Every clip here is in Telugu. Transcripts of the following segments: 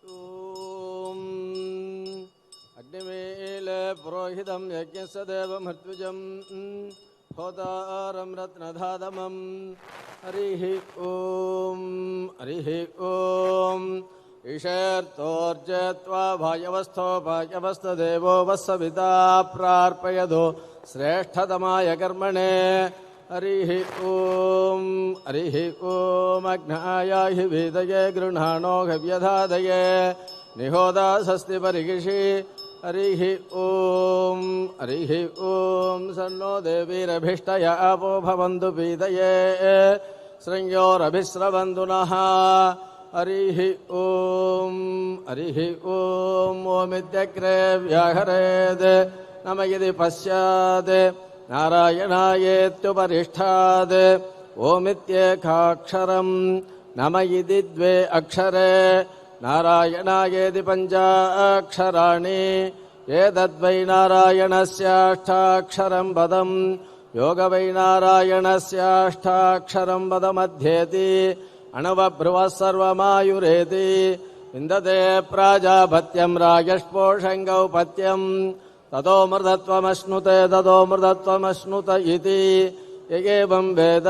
ಓಂ ಅಗ್ನಿಮೇಲೆ ಪುರೋಹಿತಂ ಯಜ್ಞಸ್ಯ ದೇವಮೃತ್ಯುಜಂ ಹೋತಾರಂ ರತ್ನಧಾತಮಂ ಹರಿಃ ಓಂ ಈಶೇರ್ತೋರ್ಜತ್ವಾ ಭಾಗ್ಯವಸ್ಥದೇವೋ ವಸ್ಸವಿತಾ ಪ್ರಾರ್ಪಯದು ಶ್ರೇಷ್ಠತಮಾಯ ಕರ್ಮಣೆ ಹರಿಃ ಓಂ ಅಗ್ನಾಯ ಹಿ ವೇದಯೇ ಗೃಹಾಣೋ ಹವ್ಯಧಾದಯೇ ನಿಹೋದಾಸಸ್ತಿ ಪರಿಗಿಷಿ ಹರಿಃ ಓಂ ಸನ್ನೋ ದೇವೀರಭಿಷ್ಟಯ ಅಪೋ ಭವಂತು ಪೀತಯೇ ಶೃಂಗ್ಯೋರಭಿಸ್ರವಂತು ನಃ ಹರಿಃ ಓಂ ಓಮಿತ್ಯಗ್ರೇ ವ್ಯಾಹರೇದ್ ನಮಗಿದಿ ಪಶ್ಯಾತ್ ನಾರಾಯಣಾಯೇತ್ಯುಪರಿಷ್ಠಾತ್ ಓಮಿತ್ಯೇಕಾಕ್ಷರಂ ನಮ ಇದಿ ದ್ವೇ ಅಕ್ಷರೇ ನಾರಾಯಣಾಯೇತಿ ಪಂಚಾಕ್ಷರಾಣಿ ಏತದ್ವೈ ನಾರಾಯಣಸ್ಯಾಷ್ಟಾಕ್ಷರಂ ಪದಂ ಯೋಗವೈ ನಾರಾಯಣಸ್ಯಾಷ್ಟಾಕ್ಷರಂ ಪದಮಧ್ಯೇತಿ ಅಣವಭ್ರುವಃ ಸರ್ವಮಾಯುರೇತಿ ವಿಂದತೆ ಪ್ರಾಜಾಪತ್ಯಂ ರಾಜಸ್ಪೋಷಂಗೌ ಪತ್ಯಂ ತದೋ ಮೃತತ್ವಮಶ್ನುತ ಇತಿ ಯಗೇವಂ ವೇದ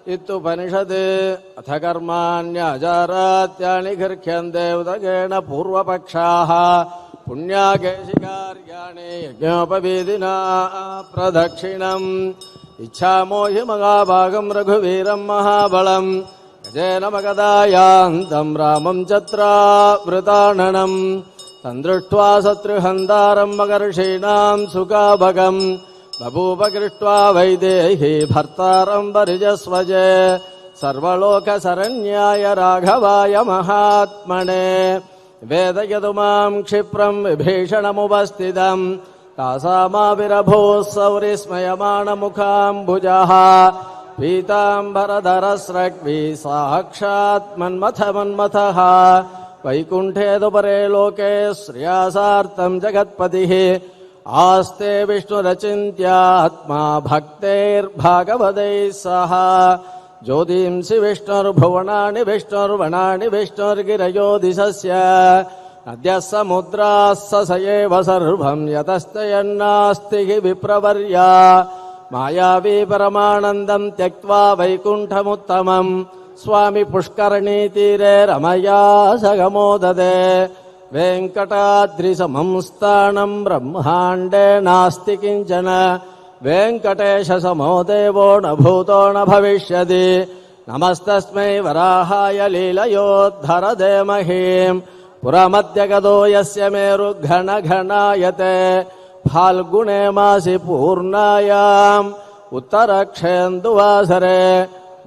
ಇತ್ಯುಪನಿಷತ್ ಅಥ ಕರ್ಮಾಣ್ಯಾಚಾರಾತ್ಯಾನಿ ಗರ್ಹ್ಯಂತೆ ಉದಗೇಣ ಪೂರ್ವಪಕ್ಷಾಃ ಪುಣ್ಯಾಕೇಶಿಕಾರ್ಯಾಣಿ ಯಜ್ಞೋಪವೀದಿನಾ ಪ್ರದಕ್ಷಿಣಂ ಇಚ್ಛಾಮೋ ಹಿ ಮಹಾಭಾಗಂ ರಘುವೀರಂ ಮಹಾಬಲಂ ಗಜೇನ ಮಗದಾಯಾಂತಂ ರಾಮಂ ಛತ್ರಾವೃತಾನನಂ ತಂದೃಷ್ಟ್ವಾ ಶತ್ರುಹಂತಾರಂ ಮಗರ್ಷೀಣಾಂ ಸುಖಾಭಗಂ ಬಭೂಪಗೃಷ್ಟ್ವಾ ವೈದೇಹಿ ಭರ್ತಾರಂ ಪರಿಜಸ್ವಜೆ ಸರ್ವಲೋಕಶರಣ್ಯಾಯ ರಾಘವಾಯ ಮಹಾತ್ಮನೆ ವೇದಯದು ಮಾಂ ಕ್ಷಿಪ್ರಂ ವಿಭೀಷಣಮುಪಸ್ಥಿತಂ ತಾಸಾಮಾವಿರಭೂಃ ಸೌರಿಸ್ಮಯಮಾಣಮುಖಾಂಬುಜಃ ಪೀತಾಂಬರಧರಸ್ರಗ್ವಿ ಸಾಕ್ಷಾತ್ ಮನ್ಮಥಃ ವೈಕುಂಠೇದು ಪರೇ ಲೋಕೆ ಶ್ರೇಯಸಾರ್ಥಂ ಜಗತ್ಪತಿಃ ಆಸ್ತೆ ವಿಷ್ಣುರಚಿಂತ್ಯಾತ್ಮಾ ಭಕ್ತೈರ್ಭಾಗವತೈಃ ಸಹ ಜ್ಯೋತಿಂಸಿ ವಿಷ್ಣುರ್ಭುವನಾನಿ ವಿಷ್ಣುರ್ಗಿರಯೋ ದಿಶಸ್ಯ ಅದ್ಯ ಸಮುದ್ರಾಸ್ಸ ಸಯೇವ ಸರ್ವಂ ಯತಸ್ತಯನ್ನಾಸ್ತಿ ವಿಪ್ರವರ್ಯ ಮಾಯಾವಿ ಪರಮಾನಂದಂ ತ್ಯಕ್ತ್ವಾ ವೈಕುಂಠಮುತ್ತಮಂ ಸ್ವಾಮಿ ಪುಷ್ಕರಣೀ ತೀರೆ ರಮಯಾ ಸಗಮೋದದೆ ವೆಂಕಟಾದ್ರಿ ಸಮಂ ಸ್ಥಾನಂ ಬ್ರಹ್ಮಾಂಡೇ ನಾಸ್ತಿ ಕಿಂಚನ ವೆಂಕಟೇಶ ಸಮೋ ದೇವೋ ನ ಭೂತೋ ನ ಭವಿಷ್ಯತಿ ನಮಸ್ತಸ್ಮೈ ವರಾಹಾಯ ಲೀಲಯೋದ್ಧರದೆ ಮಹೀಂ ಪುರಮದ್ಯಗದೋ ಯಸ್ಯ ಮೇರು ಘನ ಘನಾಯತೆ ಫಾಲ್ಗುಣೇ ಮಾಸಿ ಪೂರ್ಣಾಯಾಂ ಉತ್ತರಕ್ಷೇಂದುವಾಸರೆ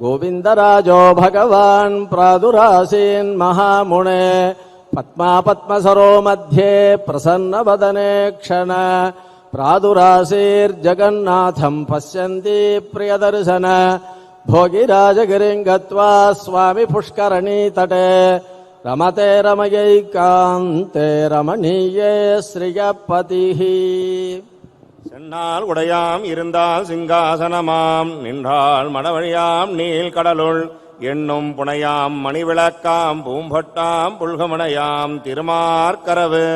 ಗೋವಿಂದರಾಜೋ ಭಗವಾನ್ ಪ್ರಾದುರಾಸೀನ್ ಮಹಾಮುಣೆ ಪದ್ಮಸರೋ ಮಧ್ಯೆ ಪ್ರಸನ್ನವದನೆ ಕ್ಷಣ ಪ್ರಾದುರಾಸೀರ್ಜಗನ್ನಾಥಂ ಪಶ್ಯಂತಿ ಪ್ರಿಯದರ್ಶನ ಭೋಗಿರಾಜಗಿರಿಂ ಗತ್ವಾ ಸ್ವಾಮಿ ಪುಷ್ಕರಣೀ ತಟೆ ರಮತೆ ರಮಯೈಕಾಂತೆ ರಮಣೀಯೇ ಶ್ರಿಯಪತಿಃ சென்னால் உடையாம் இருந்தால் சிங்காசனமாம் நின்றால் மடவழியாம் நீள் கடலுள் எண்ணும் புனையாம் மணிவிளக்காம் பூம்பட்டாம் புல்கமணையாம் திருமார்கரவு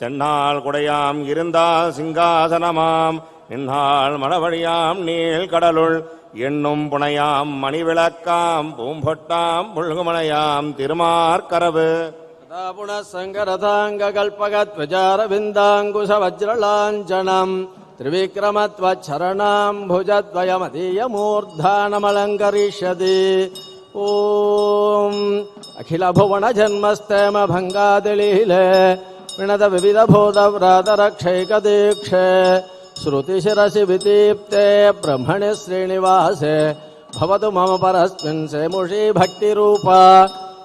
சென்னால் குடையாம் இருந்தால் சிங்காசனமாம் நின்றால் மடவழியாம் நீள் கடலுள் எண்ணும் புனையாம் மணிவிளக்காம் பூம்பட்டாம் புல்கமணையாம் திருமார்கரவு புனசங்கரதாங்ககல்பகத்வஜாரவிந்தாங்குஷவஜ்ரலாஞ்சனம் ತ್ರಿವಿಕ್ರಮತ್ವಚರಣಾಂಭುಜದ್ವಯಮದೀಯಮೂರ್ಧಾನಮಲಂಕರಿಷ್ಯತಿ ಓಂ ಅಖಿಲ ಭುವನ ಜನ್ಮಸ್ತೇಮ ಭಂಗಾದಿಲೀಲೆ ವಿಣದ ವಿವಿಧ ಭೂತವ್ರಾತರಕ್ಷೈಕದೀಕ್ಷೆ ಶ್ರುತಿಶಿರಸಿ ವಿತೀಪ್ತೆ ಬ್ರಹ್ಮಣಿ ಶ್ರೀನಿವಾಸೆ ಭವತು ಮಮ ಪರಸ್ಮಿನ್ ಸೇಮುಷಿ ಭಕ್ತಿರೂಪ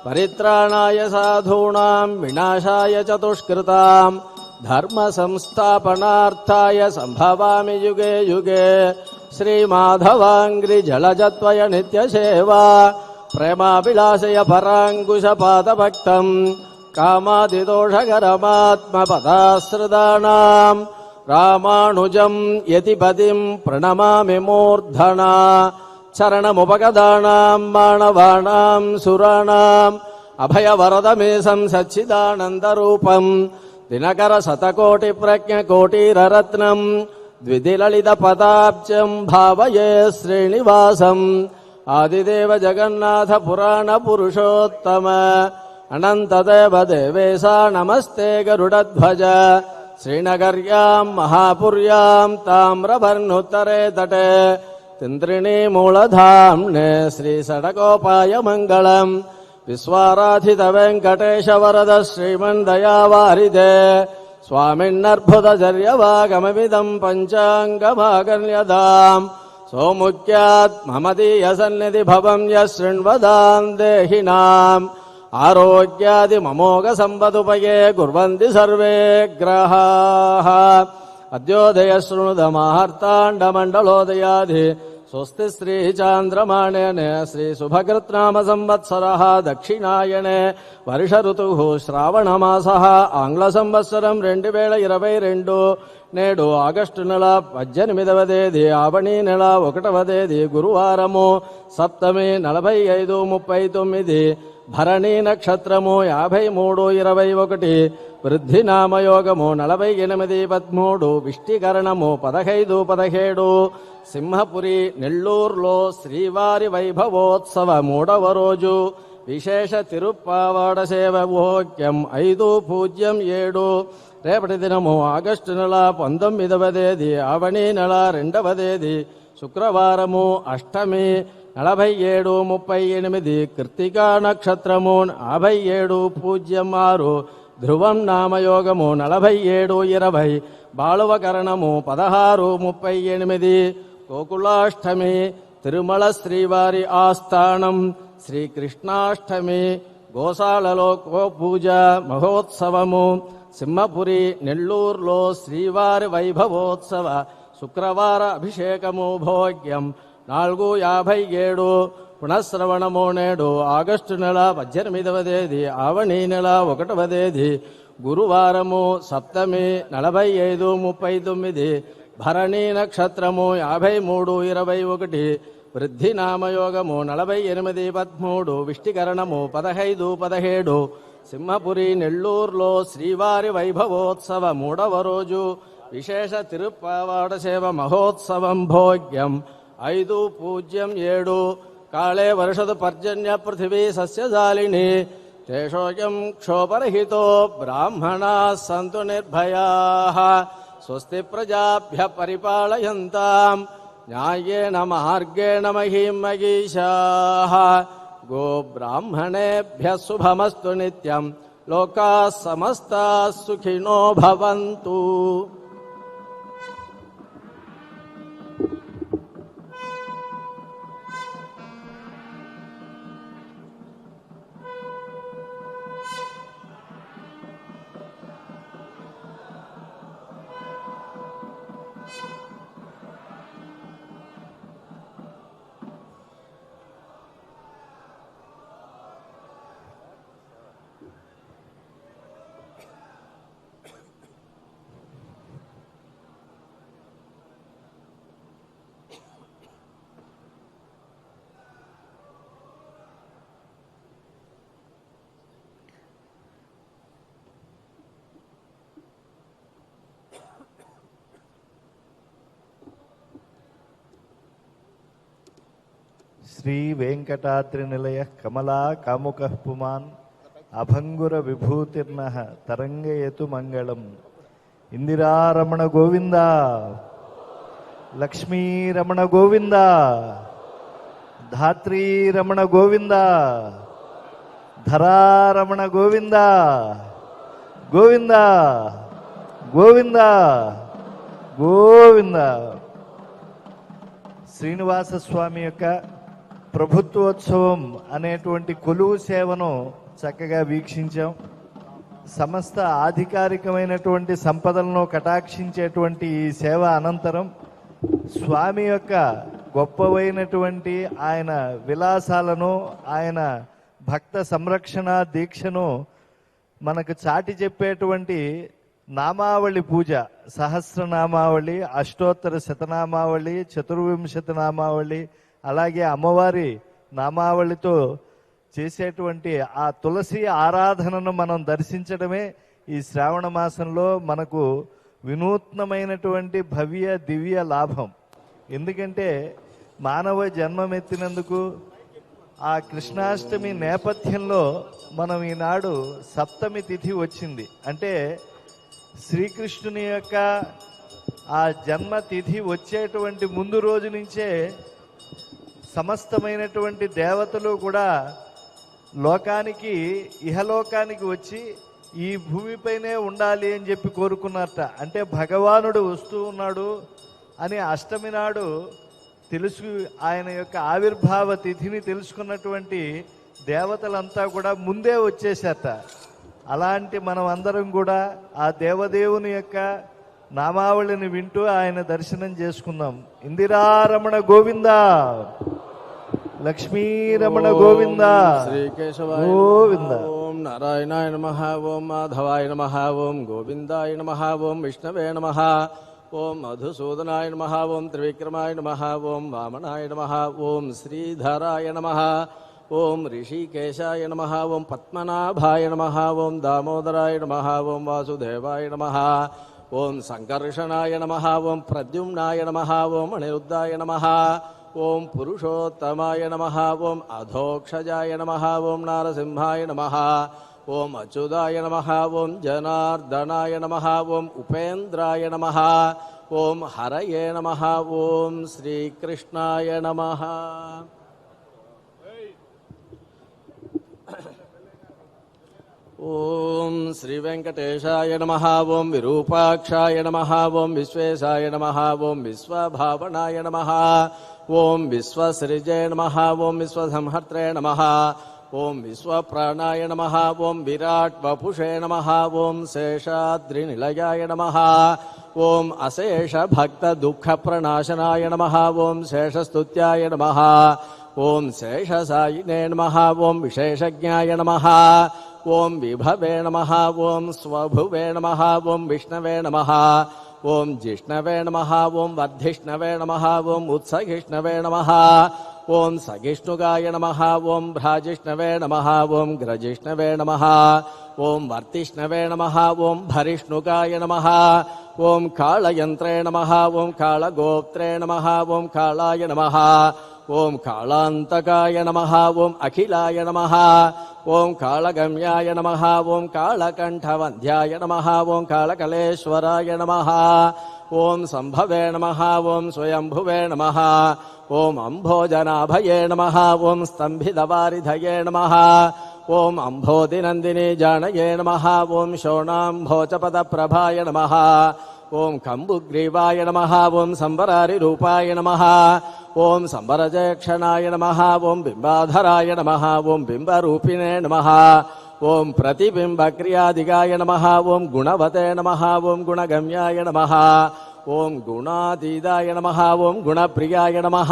ಪರಿತ್ರಾಣಾಯ ಸಾಧೂನಾಂ ವಿನಾಶಾಯ ಚತುಷ್ಕೃತಾಂ ಧರ್ಮ ಸಂಸ್ಥಾಪನಾರ್ಥಾಯ ಸಂಭವಾಮಿ ಯುಗೆ ಯುಗೆ ಶ್ರೀಮಾಧವಾಂಗ್ರಿ ಜಲಜತ್ವಯ ನಿತ್ಯ ಸೇವಾ ಪ್ರೇಮಾಭಿಲಾಷಯ ಪರಾಂಗುಶ ಪಾದಭಕ್ತಂ ಕಾಮಾದಿದೋಷಕರಮಾತ್ಮ ಪದಾಶ್ರಿತಾನಾಂ ರಾಮಾನುಜಂ ಯತಿಪತಿಂ ಪ್ರಣಮಾಮಿ ಮೂರ್ಧನಾ ಚರಣಮುಪಗದಾನಾಂ ಮಾನವಾನಾಂ ಸುರಾಣಾಂ అభయవరదమేశం సచ్చిదానందరూపం దినకర శతకోటి ప్రజ్ఞ కోటిరరత్నం ద్విదిలలిత పదాబ్జం భావయే శ్రీనివాసం ఆదిదేవ జగన్నాథ పురాణ పురుషోత్తమ అనంతదేవ దేవేశ నమస్తే గరుడధ్వజ శ్రీనగర్యాం మహాపుర్యాం తామ్రవర్ణుత్తరే తటే తింత్రిణీ మూలధామ్నే శ్రీ సడకోపాయ మంగళం విశ్వారాధిత వెంకటేశ వరద శ్రీమన్ దయావారిదే స్వామిన్నర్భుతచర్యవాగమమిదం పంచాంగమాగర్యదాం సోముఖ్యాత్ మమదీయ సన్నిధి భవం యశృణ్వదాం దేహినాం ఆరోగ్యాది మమోఘ సంపదుపయే కుర్వంతి సర్వే గ్రహాః అద్యోదయ శృణుదమాహర్తాండమండలోదయాది స్వస్తి శ్రీ చాంద్రమాణేన శ్రీ శుభకృత్నామ సంవత్సరః దక్షిణాయనే వర్ష ఋతుః శ్రావణమాసః ఆంగ్ల సంవత్సరం 2022 నేడు ఆగస్టు నెల 18వ తేదీ ఆవణి నెల 1వ తేదీ గురువారము సప్తమి 45:39 భరణీ నక్షత్రము 53:21 వృద్ధి నామయోగము 48:13 విష్టికరణము 15:17 సింహపురి నెల్లూరులో శ్రీవారి వైభవోత్సవ 3వ రోజు విశేష తిరుప్పావాడ సేవ భోగ్యం 5:07 రేపటి దినము ఆగస్టు నెల 19వ తేదీ ఆవణి నెల 2వ తేదీ శుక్రవారము అష్టమి 47:38 కృత్తికా నక్షత్రము 57:06 ధ్రువం నామయోగము 47:20 బాళవకరణము 16:38 గోకులాష్టమి తిరుమల శ్రీవారి ఆస్థానం శ్రీకృష్ణాష్టమి గోశాలలో గోపూజ మహోత్సవము సింహపురి నెల్లూరులో శ్రీవారి వైభవోత్సవ శుక్రవార అభిషేకము భోగ్యం 4:57 పునఃశ్రవణము నేడు ఆగస్టు నెల 18వ తేదీ ఆవణి నెల 1వ తేదీ గురువారము సప్తమి 45:39 భరణీ నక్షత్రము 53:21 వృద్ధి నామయోగము 48:13 విష్టికరణము 15:17 సింహపురి నెల్లూరులో శ్రీవారి వైభవోత్సవ 3వ రోజు విశేష తిరుప్పావాడ సేవ మహోత్సవం భోగ్యం 5:07 కాళే వర్షతు పర్జన్య పృథివీ సస్యజాలిని తేషోయం క్షోభరహితో బ్రాహ్మణా సంతు నిర్భయాః స్వస్తి ప్రజాభ్య పరిపాలయంతాం న్యాయేన మార్గేణ మహీం మహీషాః గో బ్రాహ్మణేభ్య శుభమస్తు నిత్యం లోకాః సమస్తాః సుఖినో భవంతు. శ్రీ వెంకటాద్రి నిలయ కమలా కాముక పుమాన్ అభంగుర విభూతిర్న తరంగయతు మంగళం. ఇందిరారమణ గోవింద, లక్ష్మీరమణ గోవింద, ధాత్రీరమణ గోవింద, ధరారమణ గోవింద గోవింద గోవింద గోవింద. శ్రీనివాస స్వామి యొక్క ప్రభుత్వోత్సవం అనేటువంటి కొలువు సేవను చక్కగా వీక్షించాం. సమస్త ఆధికారికమైనటువంటి సంపదలను కటాక్షించేటువంటి ఈ సేవ అనంతరం స్వామి యొక్క గొప్పవైనటువంటి ఆయన విలాసాలను, ఆయన భక్త సంరక్షణ దీక్షను మనకు చాటి చెప్పేటువంటి నామావళి పూజ, సహస్రనామావళి, అష్టోత్తర శతనామావళి, చతుర్వింశతి నామావళి, అలాగే అమ్మవారి నామావళితో చేసేటువంటి ఆ తులసి ఆరాధనను మనం దర్శించడమే ఈ శ్రావణ మాసంలో మనకు వినూత్నమైనటువంటి భవ్య దివ్య లాభం. ఎందుకంటే మానవ జన్మమెత్తినందుకు ఆ కృష్ణాష్టమి నేపథ్యంలో మనం ఈనాడు సప్తమి తిథి వచ్చింది. అంటే శ్రీకృష్ణుని యొక్క ఆ జన్మ తిథి వచ్చేటువంటి ముందు రోజు నుంచే సమస్తమైనటువంటి దేవతలు కూడా లోకానికి ఇహలోకానికి వచ్చి ఈ భూమిపైనే ఉండాలి అని చెప్పి కోరుకున్నారట. అంటే భగవానుడు వస్తూ ఉన్నాడు అని అష్టమి నాడు తెలుసు ఆయన యొక్క ఆవిర్భావ తిథిని తెలుసుకున్నటువంటి దేవతలంతా కూడా ముందే వచ్చేసారట. అలాంటి మనం అందరం కూడా ఆ దేవదేవుని యొక్క నామావళిని వింటూ ఆయన దర్శనం చేసుకుందాం. ఇందిరారమణ గోవింద, లక్ష్మీరమణ గోవింద, శ్రీకేశవాయ గోవింద. ఓం నారాయణాయ నమః, ఓం మాధవాయ నమః, ఓం గోవిందాయ నమః, ఓం విష్ణవే నమః, ఓం మధుసూదనాయ నమః, ఓం త్రివిక్రమాయ నమః, ఓం వామనాయ నమః, ఓం శ్రీధరాయ నమః, ఓం ఋషికేశాయ నమః, ఓం పద్మనాభాయ నమః, ఓం దామోదరాయ నమః, ఓం వాసుదేవాయ నమః, ఓం సంకర్షణాయ నమః, ఓం ప్రద్యుమ్నాయ నమః, ఓం అనిరుద్ధాయ నమః, ఓం పురుషోత్తమాయ నమః, ఓం అధోక్షజాయ నమః, ఓం నారసింహాయ నమః, ఓం అచ్యుతాయ నమః, ఓం జనార్దనాయ నమః, ఓం ఉపేంద్రాయ నమః, ఓం హరయే నమః, ఓం శ్రీకృష్ణాయ నమః. ఓం శ్రీ వెంకటేశాయ నమః, ఓం విరూపాక్షాయ నమః, ఓం విశ్వేశాయ నమః, ఓం విశ్వభావనాయ నమః, ఓం విశ్వసృజే నమః, ఓం విశ్వసంహర్త్రే నమః, ఓం విశ్వప్రాణాయ నమః, ఓం విరాట్ వపుషే నమః, ఓం శేషాద్రినిలయాయ నమః, ఓం అశేష భక్త దుఃఖ ప్రణాశనాయ నమః, ఓం శేషస్తుత్యాయ నమః, ఓం శేషసాయినే నమః, ఓం విశేషజ్ఞాయ నమః, ఓం విభవే నమః, ఓం స్వభువే నమః, ఓం విష్ణవే నమః, ఓం జిష్ణవే నమః, ఓం వర్ధిష్ణవే నమః, ఓం ఉత్సహిష్ణవే నమః, ఓం సగిష్ణుగాయ నమః, ఓం భ్రాజిష్ణవే నమః, ఓం గ్రజిష్ణవే నమః, ఓం వర్తిష్ణవే నమః, ఓం భరిష్ణుగాయ నమః, ఓం కాళయంత్రే నమః, ఓం కాళగోప్త్రే నమః, ఓం కాళాయ నమః, ఓం కాళాంతకాయ నమః, ఓం అఖిలాయ నమః, ఓం కాళగమ్యాయ నమః, ఓం కాళకంఠవంధ్యాయ నమః, ఓం కాళకలేశ్వరాయ నమః, ఓం సంభవే నమః, ఓం స్వయంభువే నమః, ఓం అంభోజనాభయే నమః, ఓం స్తంభితవారిధయే నమః, ఓం అంభోదినందిని జానయే నమః, ఓం శోణాంభోచపదప్రభాయ నమః, ఓం కంబుగ్రీవాయ నమః, ఓం సంబరారి రూపాయ నమః, ఓం సంబరజేక్షణాయ నమః, ఓం బింబాధరాయ నమః, ఓం బింబరూపిణే నమః, ఓం ప్రతిబింబక్రియాదిగాయ నమః, ఓం గుణవతే నమః, ఓం గుణగమ్యాయ నమః, ఓం గుణాతీతాయ నమః, ఓం గుణప్రియాయ నమః,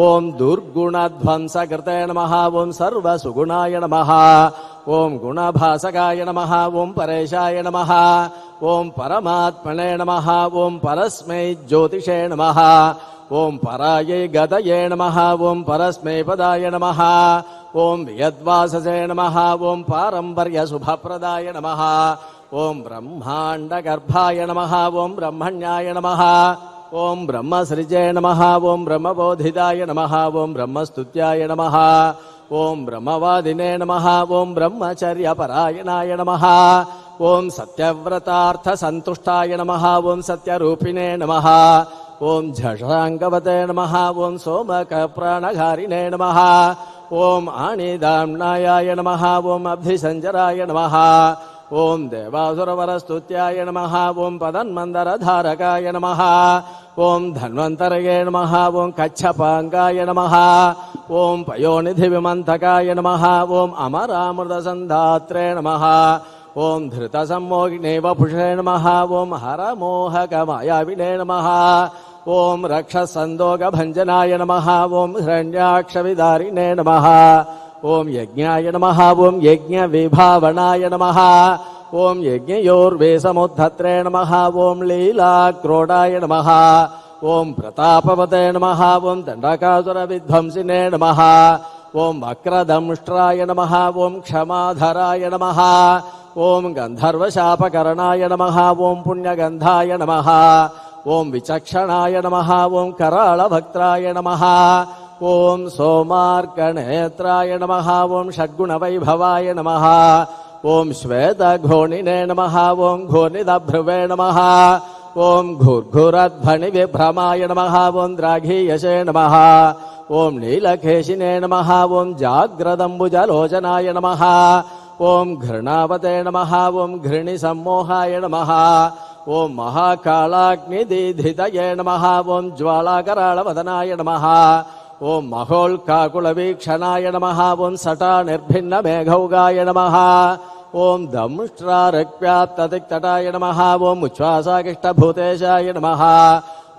ఓం దుర్గుణధ్వంసకృతే నమః, ఓం సర్వసుగుణాయ నమః, ఓం గుణభాసకాయ నమః, ఓం పరేశాయ నమః, ఓం పరమాత్మనే నమః, ఓం పరస్మై జ్యోతిషే నమః, ఓం పరాయై గదయే నమః, ఓం పరస్మై పదాయ నమః, ఓం వియద్వాససే నమః, ఓం పారంపర్యశుభప్రదాయ నమః, ఓం బ్రహ్మాండగర్భాయ నమః, ఓం బ్రహ్మణ్యాయ నమః, ఓం బ్రహ్మసృజే నమః, ఓం బ్రహ్మబోధితాయ నమః, ఓం బ్రహ్మస్తుత్యాయ నమః, ఓం బ్రహ్మవాదినే నమః, ఓం బ్రహ్మచర్యపరాయణాయ నమః, ఓం సత్యవ్రతార్థసంతుష్టాయ నమః, ఓం సత్యరూపిణే నమః, ఓం ఝషాంగవతే నమః, ఓం సోమకప్రాణఘారిణే నమః, ఓం ఆణిదామ్నాయాయ నమః, ఓం అబ్ధిసంజరాయ నమః, ఓం దేవాసురవరస్తుత్యాయ నమః, ఓం పదన్మందరధారకాయ నమః, ఓం ధన్వంతరయే నమః, ఓం కచ్చపాంగాయ నమః, ఓం పయోనిధివిమంతకాయ నమః, ఓం అమరామృతసంధాత్రే నమః, ఓం ధృతసమ్మోగినే వపుషే నమః, ఓం హరమోహకమాయావినే నమః, ఓం రక్షసందోగభంజనాయ నమః, ఓం హిరణ్యాక్షవిదారిణే నమః, ఓం యజ్ఞాయ నమః, ఓం యజ్ఞవిభావనాయ నమః, ఓం యజ్ఞయోర్వేసముద్ధత్రే నమః, ఓం లీలాక్రోడాయ నమః, ఓం ప్రతాపవతే నమః, ఓం దండకాసుర విధ్వంసినే నమః, ఓం వక్రదంష్ట్రాయ నమః ఓం క్షమాధరాయ నమః ఓం గంధర్వశాపకరణాయ నమః ఓం పుణ్యగంధాయ నమః ఓం విచక్షణాయ నమః ఓం కరాళభక్త్రాయ నమః ఓం సోమార్కనేత్రాయ నమః ఓం షడ్గుణవైభవాయ నమః ఓం శ్వేతఘోణినే నమః ఓం ఘోర్నిదభ్రువే నమః ఓం ఘుర్ఘురధ్వని విభ్రమాయ నమః ఓం ద్రాఘీయసే నమః ఓం నీలకేశినే నమః ఓం జాగ్రదంబుజలోచనాయ నమః ఓం ఘృణావతే నమః ఓం ఘృణి సమ్మోహాయ నమః ఓం మహాకాళాగ్నిదీధితయే నమః ఓం జ్వాలాకరాళవదనాయ నమః ఓం మహోల్కాకుళవీక్షణాయ నమః ఓం సటానిర్భిన్నమేఘౌగాయ నమః ఓం దంష్ట్రారక్వ్యాప్తదిక్తటాయ నమః ఓం ఉచ్ఛ్వాసాకిష్టభూతేశాయ నమః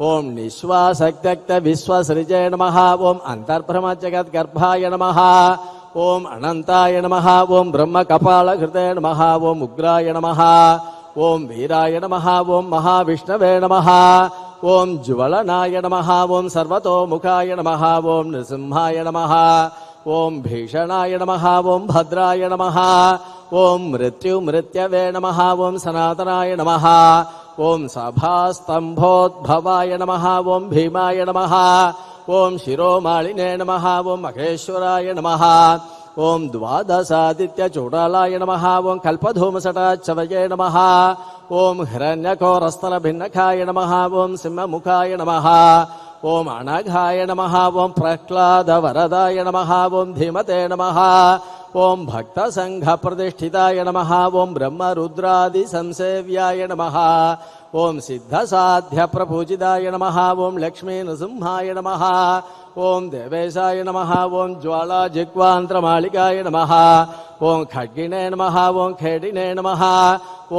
ఓం నిశ్వాసక్త్యక్త విశ్వసృజే నమః ఓం అంతర్బ్రహ్మజగద్గర్భాయ నమః ఓం అనంతాయ నమః ఓం బ్రహ్మకపాలకృతే నమః ఓం ఉగ్రాయ నమః ఓం వీరాయ నమః ఓం మహావిష్ణవే నమః ఓం జ్వలనాయ నమః ఓం సర్వతోముఖాయ నమః ఓం నృసింహాయ నమః ఓం భీషణాయ నమః ఓం భద్రాయ నమః ఓం మృత్యుమృత్యవే నమః ఓం సనాతనాయ నమః ఓం సభాస్తంభోద్భవాయ నమః ఓం భీమాయ నమః ఓం శిరోమాళినే నమః ఓం మహేశ్వరాయ నమః ఓం ద్వాదశాదిత్యచూడాలాయ నమః ఓం కల్పధూమసటాచ్చవయే నమః ఓం హిరణ్యకోరస్తలభిన్నకాయ నమః ఓం సింహముఖాయ నమః ఓం అనఘాయ నమః ఓం ప్రహ్లాదవరదాయ నమః ఓం ధీమతే నమః ఓం భక్తసంఘప్రతిష్ఠితాయ నమః ఓం బ్రహ్మరుద్రాది సంసేవ్యాయ నమః ఓం సిద్ధసాధ్యప్రపూజితాయ నమః ఓం లక్ష్మీనృసింహాయ నమః ఓం దేవేశాయ నమః ఓం జ్వాలాజిహ్వాంత్రమాళికాయ నమః ఓం ఖడ్గినే నమః ఓం ఖేడినే నమః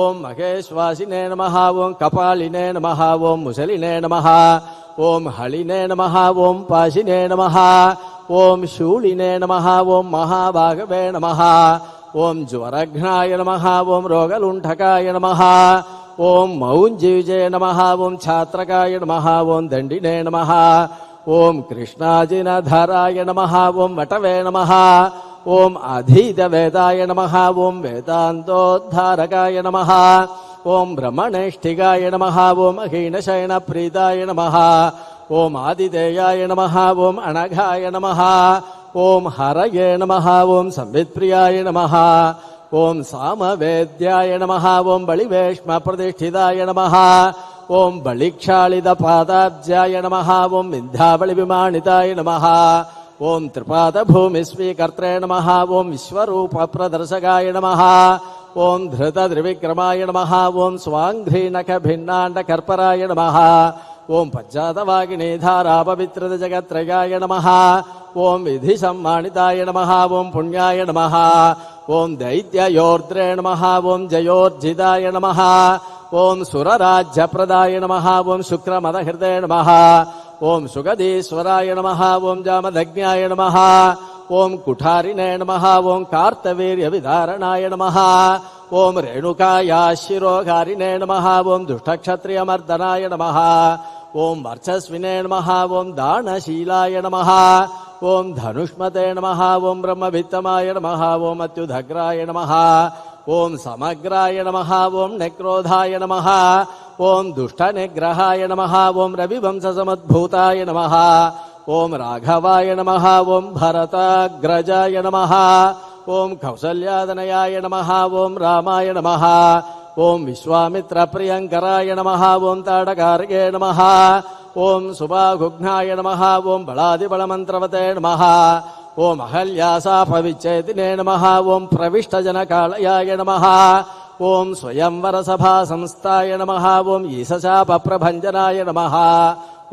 ఓం మహేశ్వాసినే నమః ఓం కపాలినే నమః ఓం ముసలినే నమః ఓం హళినే నమః ఓం పాశినే నమః ఓం శూళినే నమః ఓం మహాభాగవే నమః ఓం జ్వరఘ్నాయ నమః ఓం రోగలుంఠకాయ నమః ఓం మౌంజీవిజే నమః ఓం ఛాత్రకాయ నమః ఓం దండినే నమః ఓం కృష్ణాజినధరాయ నమః ఓం వటవే నమః ఓం అధీతవేదాయ నమః ఓం వేదాంతోద్ధారకాయ నమః ఓం బ్రహ్మణేష్ఠికాయ నమః ఓం అహీనశయనప్రీతాయ నమః ఓం ఆదితేయాయ నమః ఓం అనఘాయ నమః ఓం హరయే నమః ఓం సంవిత్ప్రియాయ నమః ఓం సామవేద్యాయ నమః ఓం బళివేష్మ ప్రతిష్ఠితాయ నమః ఓం బళిక్షాళితపాదాబ్జాయ నమః ఓం వింధ్యాబళి విమానితాయ నమః ఓం త్రిపాదభూమిస్వీకర్త్రే నమః ఓం విశ్వరూప ప్రదర్శకాయ నమః ఓం ధృతద్రివిక్రమాయ నమః ఓం స్వాంఘ్రీనఖ భిన్నాండకర్పరాయ నమః ఓం పశ్చాతవాగినీధారాపవిత్రత జగత్రయాయ నమః ఓం విధి సమ్మానితాయ నమః ఓం పుణ్యాయ నమః ఓం దైత్యయోర్ద్రే నమః ఓం జయోర్జితాయ నమః ఓం సురరాజ్యప్రదాయ నమః ఓం శుక్రమదహృదే నమః ఓం సుగదీశ్వరాయ నమః ఓం జామదగ్న్యాయ నమః ఓం కుఠారినే నమః ఓం కార్తవీర్యవిదారణాయ నమః ఓం రేణుకాయాశిరోగారినే నమః ఓం దుష్టక్షత్రియమర్దనాయ నమః ఓం వర్చస్వినే నమః ఓం దానశీలాయ నమః ఓం ధనుష్మతే నమః ఓం బ్రహ్మవిత్తమాయ నమః ఓం అత్యుదగ్రాయ నమః ఓం సమగ్రాయ నమః ఓం నెక్రోధాయ నమః ఓం దుష్టనిగ్రహాయ నమః ఓం రవివంశసముద్భూతాయ నమః ఓం రాఘవాయ నమః ఓం భరతాగ్రజాయ నమః ఓం కౌసల్యాదనయాయ నమః ఓం రామాయ నమః ఓం విశ్వామిత్రప్రియంకరాయ నమః ఓం తాడకార్గే నమః ఓం సుబాఘుఘ్నాయ నమః ఓం బళాదిబళమంత్రవతే నమః ఓం అహల్యాసాపవిచ్ఛేదినే నమః ఓం ప్రవిష్టజనకాళయాయ నమః ఓం స్వయంవరసభా సంస్థాయ నమః ఓం ఈశశాపప్రభంజనాయ నమః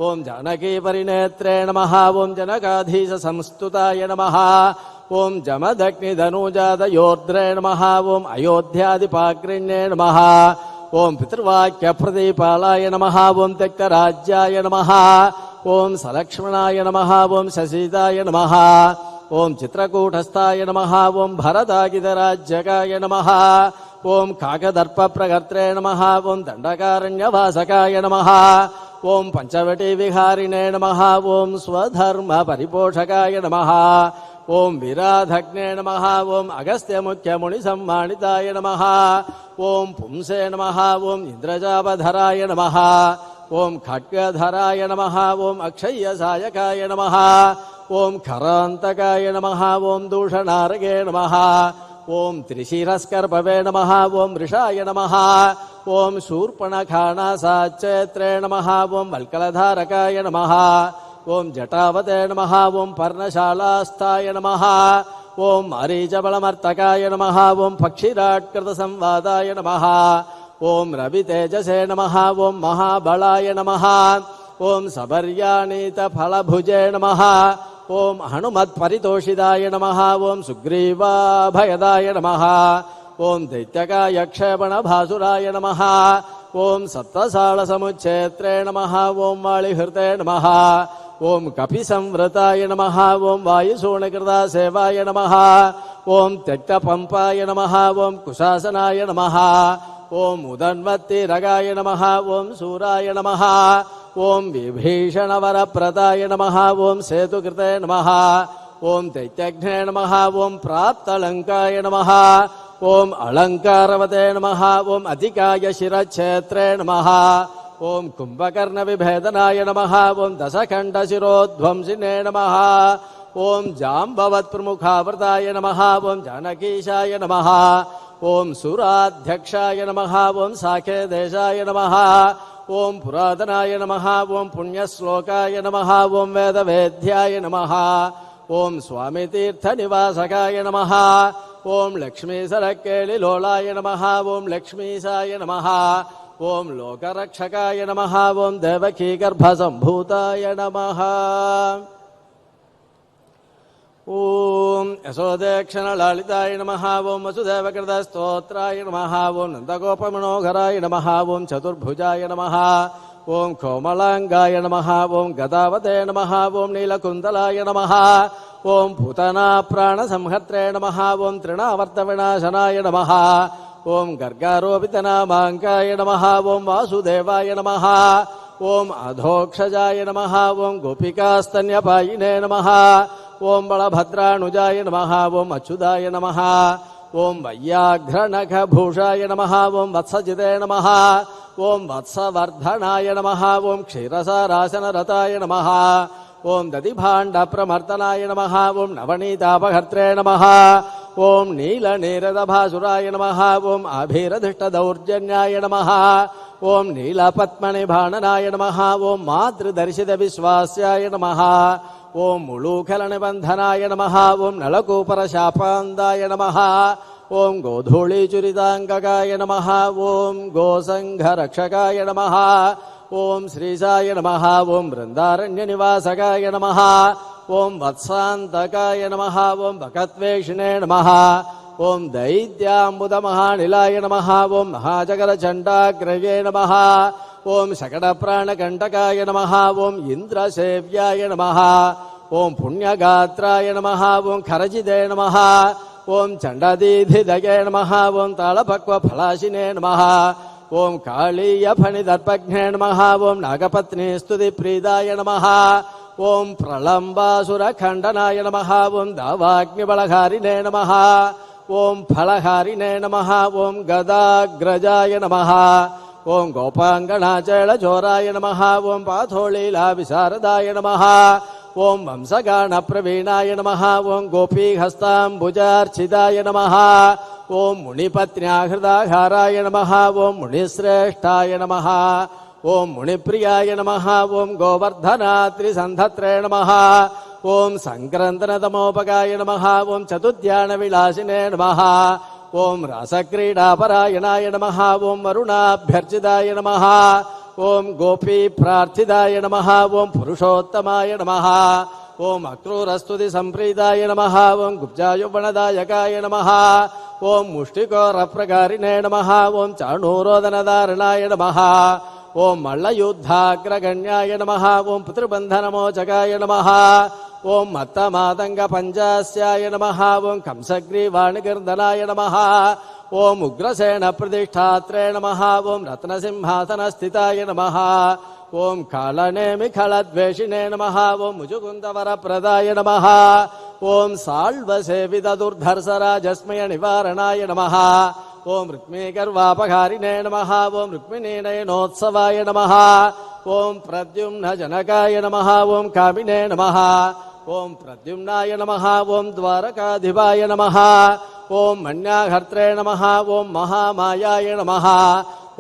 ఓం జానకీపరినేత్రే నమః ఓం జనకాధీశ సంస్తుతాయ నమః ఓం జమదగ్నిధనుజాతయోర్ద్రే నమః ఓం అయోధ్యాదిపాగ్రిణ్యే నమః ఓం పితృవాక్యప్రదీపాలాయ నమః ఓం త్యక్తరాజ్యాయ నమః ఓం సలక్ష్మణాయ నమః ఓం శశీదాయ నమః ఓం చిత్రకూటస్థాయ నమః ఓం భరతాగితరాజ్యకాయ నమః ఓం కాకదర్పప్రకర్త్రే నమః ఓం దండకారణ్యవాసకాయ నమః ఓం పంచవటీ విహారిణే నమః ఓం స్వధర్మ పరిపోషకాయ నమః ఓం విరాధగ్నే నమః ఓం అగస్త్యముఖ్యమునిసమ్మానితాయ నమః ఓం పుంసే నమః ఓం ఇంద్రజాపధరాయ నమః ఓం ఖడ్గధరాయ నమః ఓం అక్షయ్యసాయకాయ నమః ఓం ఖరాంతకాయ నమః ఓం దూషణారగే నమః ఓం త్రిశిరస్కర్పవే నమః ఓం వృషాయ నమః ఓం శూర్పణఖాణాసాచ్చేత్రే నమః ఓం వల్కలధారకాయ నమః ఓం జటావతే నమః ఓం పర్ణశాలాస్థాయ నమః ఓం మరీచబలమర్తకాయ నమః ఓం పక్షిరాట్కృత సంవాదాయ నమః ఓం రవితేజసే నమః ఓం మహాబలాయ నమః ఓం సబర్యానీత ఫలభుజే నమః ఓం హనుమత్పరితోషిదాయ నమః ఓం సుగ్రీవాభయదాయ నమః ఓం దైత్యకాయ క్షేపణభాసురాయ నమః ఓం సప్తసాళసముచ్ఛేత్రే నమః ఓం వాళిహృతే నమః ఓం కపిసంవృతాయ నమః ఓం వాయుశూణకృతాసేవాయ నమః ఓం త్యక్తపంపాయ నమః ఓం కుశాసనాయ నమః ఓం ఉదన్వత్తిరగాయ నమః ఓం శూరాయ నమః ఓం విభీషణవరప్రదాయ నమః ఓం సేతుకృతే నమః ఓం దైత్యఘ్నే నమః ఓం ప్రాప్తలంకాయ నమః ఓం అలంకారవతే నమః ఓం అధికాయ శిరచ్ఛేత్రే నమః ఓం కుంభకర్ణవిభేదనాయ నమః ఓం దశఖండశిరోధ్వంసినే నమః ఓం జాంబవత్ప్రముఖావృతాయ నమః ఓం జానకీశాయ నమః ఓం సురాధ్యక్షాయ నమః ఓం సాఖేదేశాయ నమః ఓం పురాతనాయ నమః ఓం పుణ్యశ్లోకాయ నమః ఓం వేదవేద్యాయ నమః ఓం స్వామితీర్థనివాసకాయ నమః ఓం లక్ష్మీసరకేళిలోలాయ నమః ఓం లక్ష్మీశాయ నమః ఓం లోకరక్షకాయ నమః ఓం దేవకీగర్భసంభూతాయ నమః ఓం యశోదేక్షణలాళితాయ నమః ఓం వసుదేవకృతస్తోత్రాయ నమః ఓం నందగోపమనోహరాయ నమః ఓం చతుర్భుజాయ నమః ఓం కోమలాంగాయ నమః ఓం గదావతే నమః ఓం నీలకుందలాయ నమః ఓం పూతనా ప్రాణసంహర్త్రే నమః ఓం తృణావర్తవినాశనాయ నమః ఓం గర్గారోపితనామాంకాయ నమః ఓం వాసుదేవాయ నమః ఓం అధోక్షజాయ నమః ఓం గోపికాస్తన్యపాయినే నమః ఓం బలభద్రాణుజాయ నమః ఓం అచ్యుతాయ నమః ఓం వయ్యాఘ్రనఖభూషాయ నమః ఓం వత్సజితే నమః ఓం వత్సవర్ధనాయ నమః ఓం క్షీరసారాసనరతాయ నమః ఓం దధిభాండప్రమర్దనాయ నమః ఓం నవనీతాపహర్త్రే నమః ఓం నీలనీరదభాసురాయ నమః ఓం అభిరధిష్టదౌర్జన్యాయ నమః ఓం నీలపద్మనిభాణనాయ నమః ఓం మాతృదర్శితవిశ్వాస్యాయ నమః ఓం ముళూఖలనిబంధనాయ నమః ఓం నలకూపరశాపాందాయ నమః ఓం గోధూళీచురితాంగకాయ నమః ఓం గోసంఘరక్షకాయ నమః ఓం శ్రీశాయ నమః ఓం బృందారణ్యనివాసకాయ నమః ఓం వత్సాంతకాయ నమః ఓం భగత్వేషిణే నమః ఓం దైత్యాంబుదమహానిలాయ నమః ఓం మహాజగరచండాగ్రయే నమః ఓం శకటప్రాణకంటకాయ నమః ఓం ఇంద్రసేవ్యాయ నమః ఓం పుణ్యగాత్రాయ నమః ఓం ఖరజితే నమః ఓం చండదీధిదయే నమః ఓం తాళపక్వఫలాశినే నమః ఓం కాళీయఫణిదర్పఘ్నే నమః ఓం నాగపత్నీస్తుతిప్రీదాయ నమః ఓం ప్రళంబాసురఖండనాయ నమః ఓం దావాగ్నిబలహారిణే నమః ఓం ఫలహారిణే నమః ఓం గదాగ్రజాయ నమః ఓం గోపాంగణాచలచోరాయ నమః ఓం పాథోళీలావిశారదాయ నమః ఓం వంశగాణప్రవీణాయ నమః ఓం గోపీహస్తాంబుజార్చితాయ నమః ఓం మునిపత్న్యాహృదాహారాయ నమః ఓం మునిశ్రేష్ఠాయ నమః ఓం మునిప్రియాయ నమః ఓం గోవర్ధనాత్రిసంధత్రే నమః ఓం సంక్రందనతమోపగాయ నమః ఓం చతుర్ధ్యానవిలాసినే నమః ఓం రసక్రీడాపరాయణాయ నమః ఓం వరుణాభ్యర్చితాయ నమః ఓం గోపీప్రార్థితాయ నమః ఓం పురుషోత్తమాయ నమః ఓం అక్రూరస్తుతి సంప్రీతాయ నమః ఓం గుబ్జాయువనదాయకాయ నమః ఓం ముష్టికోరప్రకారిణే నమః ఓం చాణూరోదనధారణాయ నమః ఓం మల్లయుద్ధాగ్రగణ్యాయ నమః ఓం పుత్రబంధనమోచకాయ నమః ఓం మత్తమాతంగపంచాస్యాయ నమః ఓం కంసగ్రీవాణిగర్దనాయ నమః ఓం ఉగ్రసేన ప్రతిష్టాత్రే నమః ఓం రత్నసింహాసనస్థితాయ నమః ఓం కాళనేమి ఖళద్వేషిణే నమః ఓం ముజుకుందవరప్రదాయ నమః ఓం సాల్వసేవిత దుర్ధర్సరాజస్మయ నివారణాయ నమః ఓం రుక్మిణీగర్వాపహారిణే నమః ఓం రుక్మిణీనయనోత్సవాయ నమః ఓం ప్రద్యుమ్న జనకాయ నమః ఓం కామినే నమః ఓం ప్రద్యుమ్నాయ నమః ఓం ద్వారకాధిపాయ నమః ఓం మన్యాహర్త్రే నమః ఓం మహామాయాయ నమః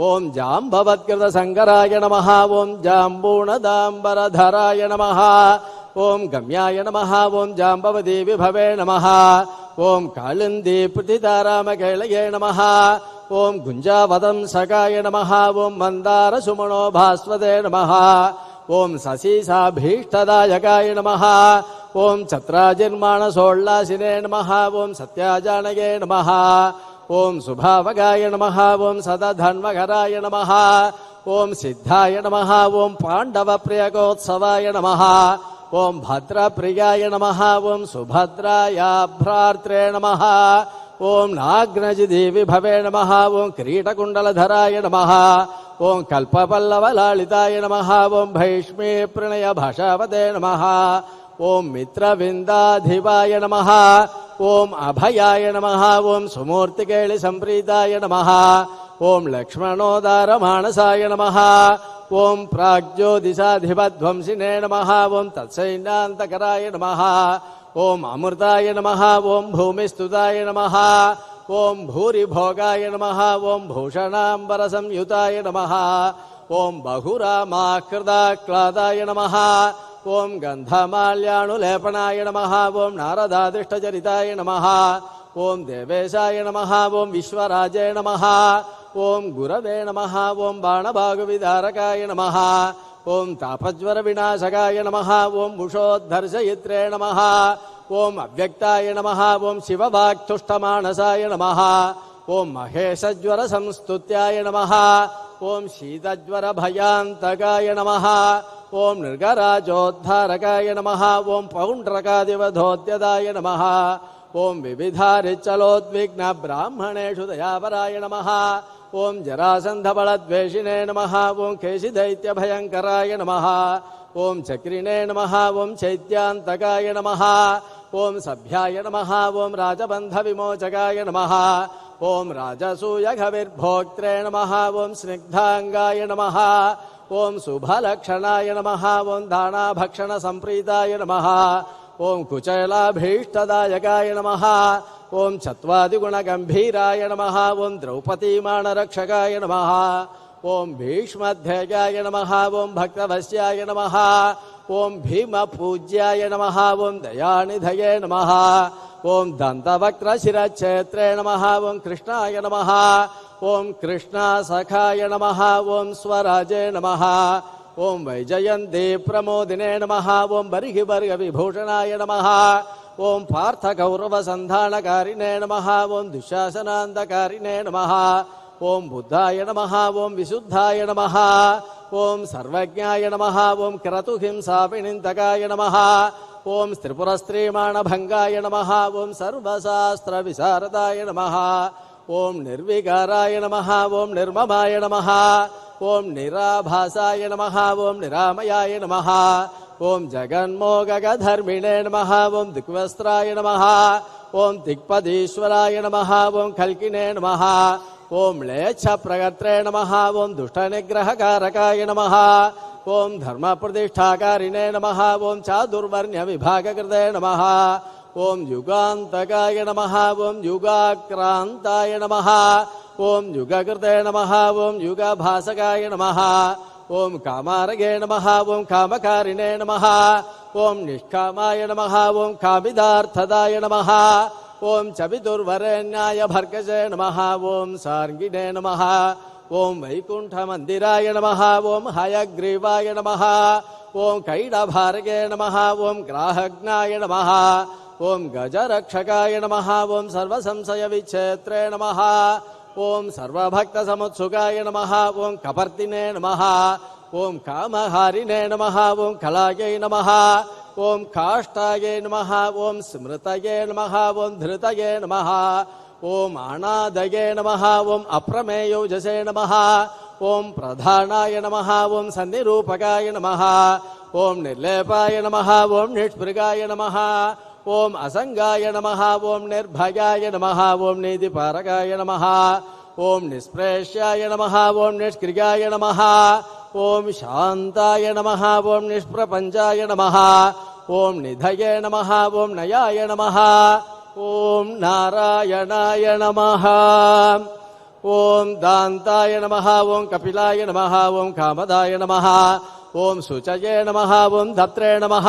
ఓం జాంబవత్కృత సంగరాయ నమః ఓం జాంబూణదాంబరధరాయ నమః ఓం గమ్యాయ నమః ఓం జాంబవదీ విభవే నమః ఓం కాళిందీ ప్రతిదారామకేళయే నమః ఓం గుంజావదంసకాయ నమః ఓం మందార సుమనో భాస్వతే నమః ఓం శశీసాభీష్టదాయకాయ నమః ఓం ఛత్రాజిర్మాణసోల్లాసినే నమః ఓం సత్యాజానయే నమః ఓం శుభావగాయ నమః ఓం సదధన్వకరాయ నమః ఓం సిద్ధాయ నమః ఓం పాండవప్రియకోత్సవాయ నమః ఓం భద్రప్రియాయ నమః ఓం సుభద్రాయాభ్రార్త్రే నమః ఓం నాగ్నజిది విభవే నమః ఓం కిరీటకుండలధరాయ నమః ఓం కల్పపల్లవలాళితాయ నమః ఓం భైష్మీ ప్రణయ భాషావతే నమః ఓం మిత్రవిందాధిపాయ నమః ఓం అభయాయ నమః ఓం సుమూర్తికేళి సంప్రీతాయ నమః ఓం లక్ష్మణోదారమానసాయ నమః ఓం ప్రాగ్జ్యోతిషాధిపధ్వంసినే నమః ఓం తత్సైన్యాంతకరాయ నమః ఓం అమృతాయ నమః ఓం భూమిస్తుతాయ నమః ఓం భూరిభోగాయ నమః ఓం భూషణాంబర సంయుతాయ నమః ఓం బహురామాకృతాక్లాదాయ నమః ఓం గంధమాల్యాణులేపనాయ నమః ఓం నారదాదిష్టచరితాయ నమః ఓం దేవేశాయ నమః ఓం విశ్వరాజే నమః ఓం గురవే నమః ఓం బాణభాగువిదారకాయ నమః ఓం తాపజ్వర వినాశకాయ నమః ఓం ఉషోద్ధర్షయిత్రే నమః ఓం అవ్యక్తాయ నమః ఓం శివవాక్తుష్టమానసాయ నమః ఓం మహేశజ్వర సంస్తుత్యాయ నమః ఓం శీతజ్వర భయాంతకాయ నమః ఓం నిర్గరాజోద్ధారకాయ నమః ఓం పౌండ్రకాదివధోద్యదాయ నమః ఓం వివిధారిచ్చలోద్విగ్న బ్రాహ్మణేషు దయాపరాయ నమః ఓం జరాసంధబలద్వేషిణే నమః ఓం కేశిదైత్యభయంకరాయ నమః ఓం చక్రిణే నమః ఓం చైత్యాంతకాయ నమః ఓం సభ్యాయ నమః ఓం రాజబంధ విమోచకాయ నమః ఓం రాజసూయఘవిర్భోక్త్రే నమః ఓం స్నిగ్ధాంగాయ నమః ఓం శుభలక్షణాయ నమః ఓం దానాభక్షణ సంప్రీతాయ నమః ఓం కుచలాభీష్టదాయకాయ నమః ఓం చత్వాదిగుణగంభీరాయ నమః ఓం ద్రౌపదీమానరక్షకాయ నమః ఓం భీష్మధ్యేయాయ నమః ఓం భక్తవశ్యాయ నమః ఓం భీమపూజ్యాయ నమః ఓం దయానిధయే నమః ఓం దంతవక్రశిరచ్ఛేత్రే నమః ఓం కృష్ణాయ నమః ఓం కృష్ణాసఖాయ నమః ఓం స్వరాజే నమః ఓం వైజయంతి ప్రమోదినే నమః ఓం బర్హివర్గ విభూషణాయ నమః ఓం పార్థకౌరవసంధానకారిణే నమః ఓం దుశ్శాసనాంతకారిణే నమః ఓం బుద్ధాయ నమః ఓం విశుద్ధాయ నమః ఓం సర్వజ్ఞాయ నమః ఓం క్రతుహింసాపిణింతకాయ నమః ఓం త్రిపురస్త్రీమాణభంగాయ నమః ఓం సర్వశాస్త్రవిశారదాయ నమః ఓం నిర్వికారాయ నమః ఓం నిర్మమాయ నమః ఓం నిరాభాసాయ నమః ఓం నిరామయాయ నమః ఓం జగన్మోగధర్మిణే నమః ఓం దిక్వస్త్రాయ నమః ఓం దిక్పదీశ్వరాయ నమః ఓం కల్కినే నమః ఓం మ్లేచ్ఛప్రగత్రే నమః ఓం దుష్టనిగ్రహకారకాయ నమః ఓం ధర్మప్రతిష్ఠాకారిణే నమః ఓం చాతుర్వర్ణ్య విభాగకృతే నమః ఓం యుగాంతకాయ నమః ఓం యుగాక్రాంతాయ నమః ఓం యుగకృతే నమః ఓం యుగభాసకాయ నమః ఓం కామారగే నమః ఓం కామకారిణే నమః ఓం నిష్కామాయ నమః ఓం కామిదార్థదాయ నమః ఓం చవితుర్వరేణ్యాయ భర్గజే నమః ఓం సార్గిణే నమః ఓం వైకుంఠమందిరాయ నమః ఓం హయగ్రీవాయ నమః ఓం కైడభారగే నమః ఓం గ్రాహజ్ఞాయ నమః ఓం గజరక్షకాయ నమః ఓం సర్వసంశయ విచ్ఛేత్రే నమః ఓం సర్వభక్తసముత్సుకాయ నమః ఓం కపర్దినే నమః ఓం కామహారిణే నమః ఓం కళాయై నమః ఓం కాష్టాయై నమః ఓం స్మృతయే నమః ఓం ధృతయే నమః ఓం అనాదయే నమః ఓం అప్రమేయోజసే నమః ఓం ప్రధానాయ నమః ఓం సన్నిరూపకాయ నమః ఓం నిర్లేపాయ నమః ఓం నిష్పృగాయ నమః ఓం అసంగాయ నమః ఓం నిర్భయాయ నమః ఓం నీతిపారకాయ నమః ఓం నిష్ప్రేష్యాయ నమః ఓం నిష్క్రియాయ నమః ఓం శాంతాయ నమః ఓం నిష్ప్రపంచాయ నమః ఓం నిధయే నమః ఓం నయాయ నమః ఓం నారాయణాయ నమః ఓం దాంతాయ నమః ఓం కపిలాయ నమః ఓం కామదాయ నమః ఓం శుచయే నమః ఓం ధత్రే నమః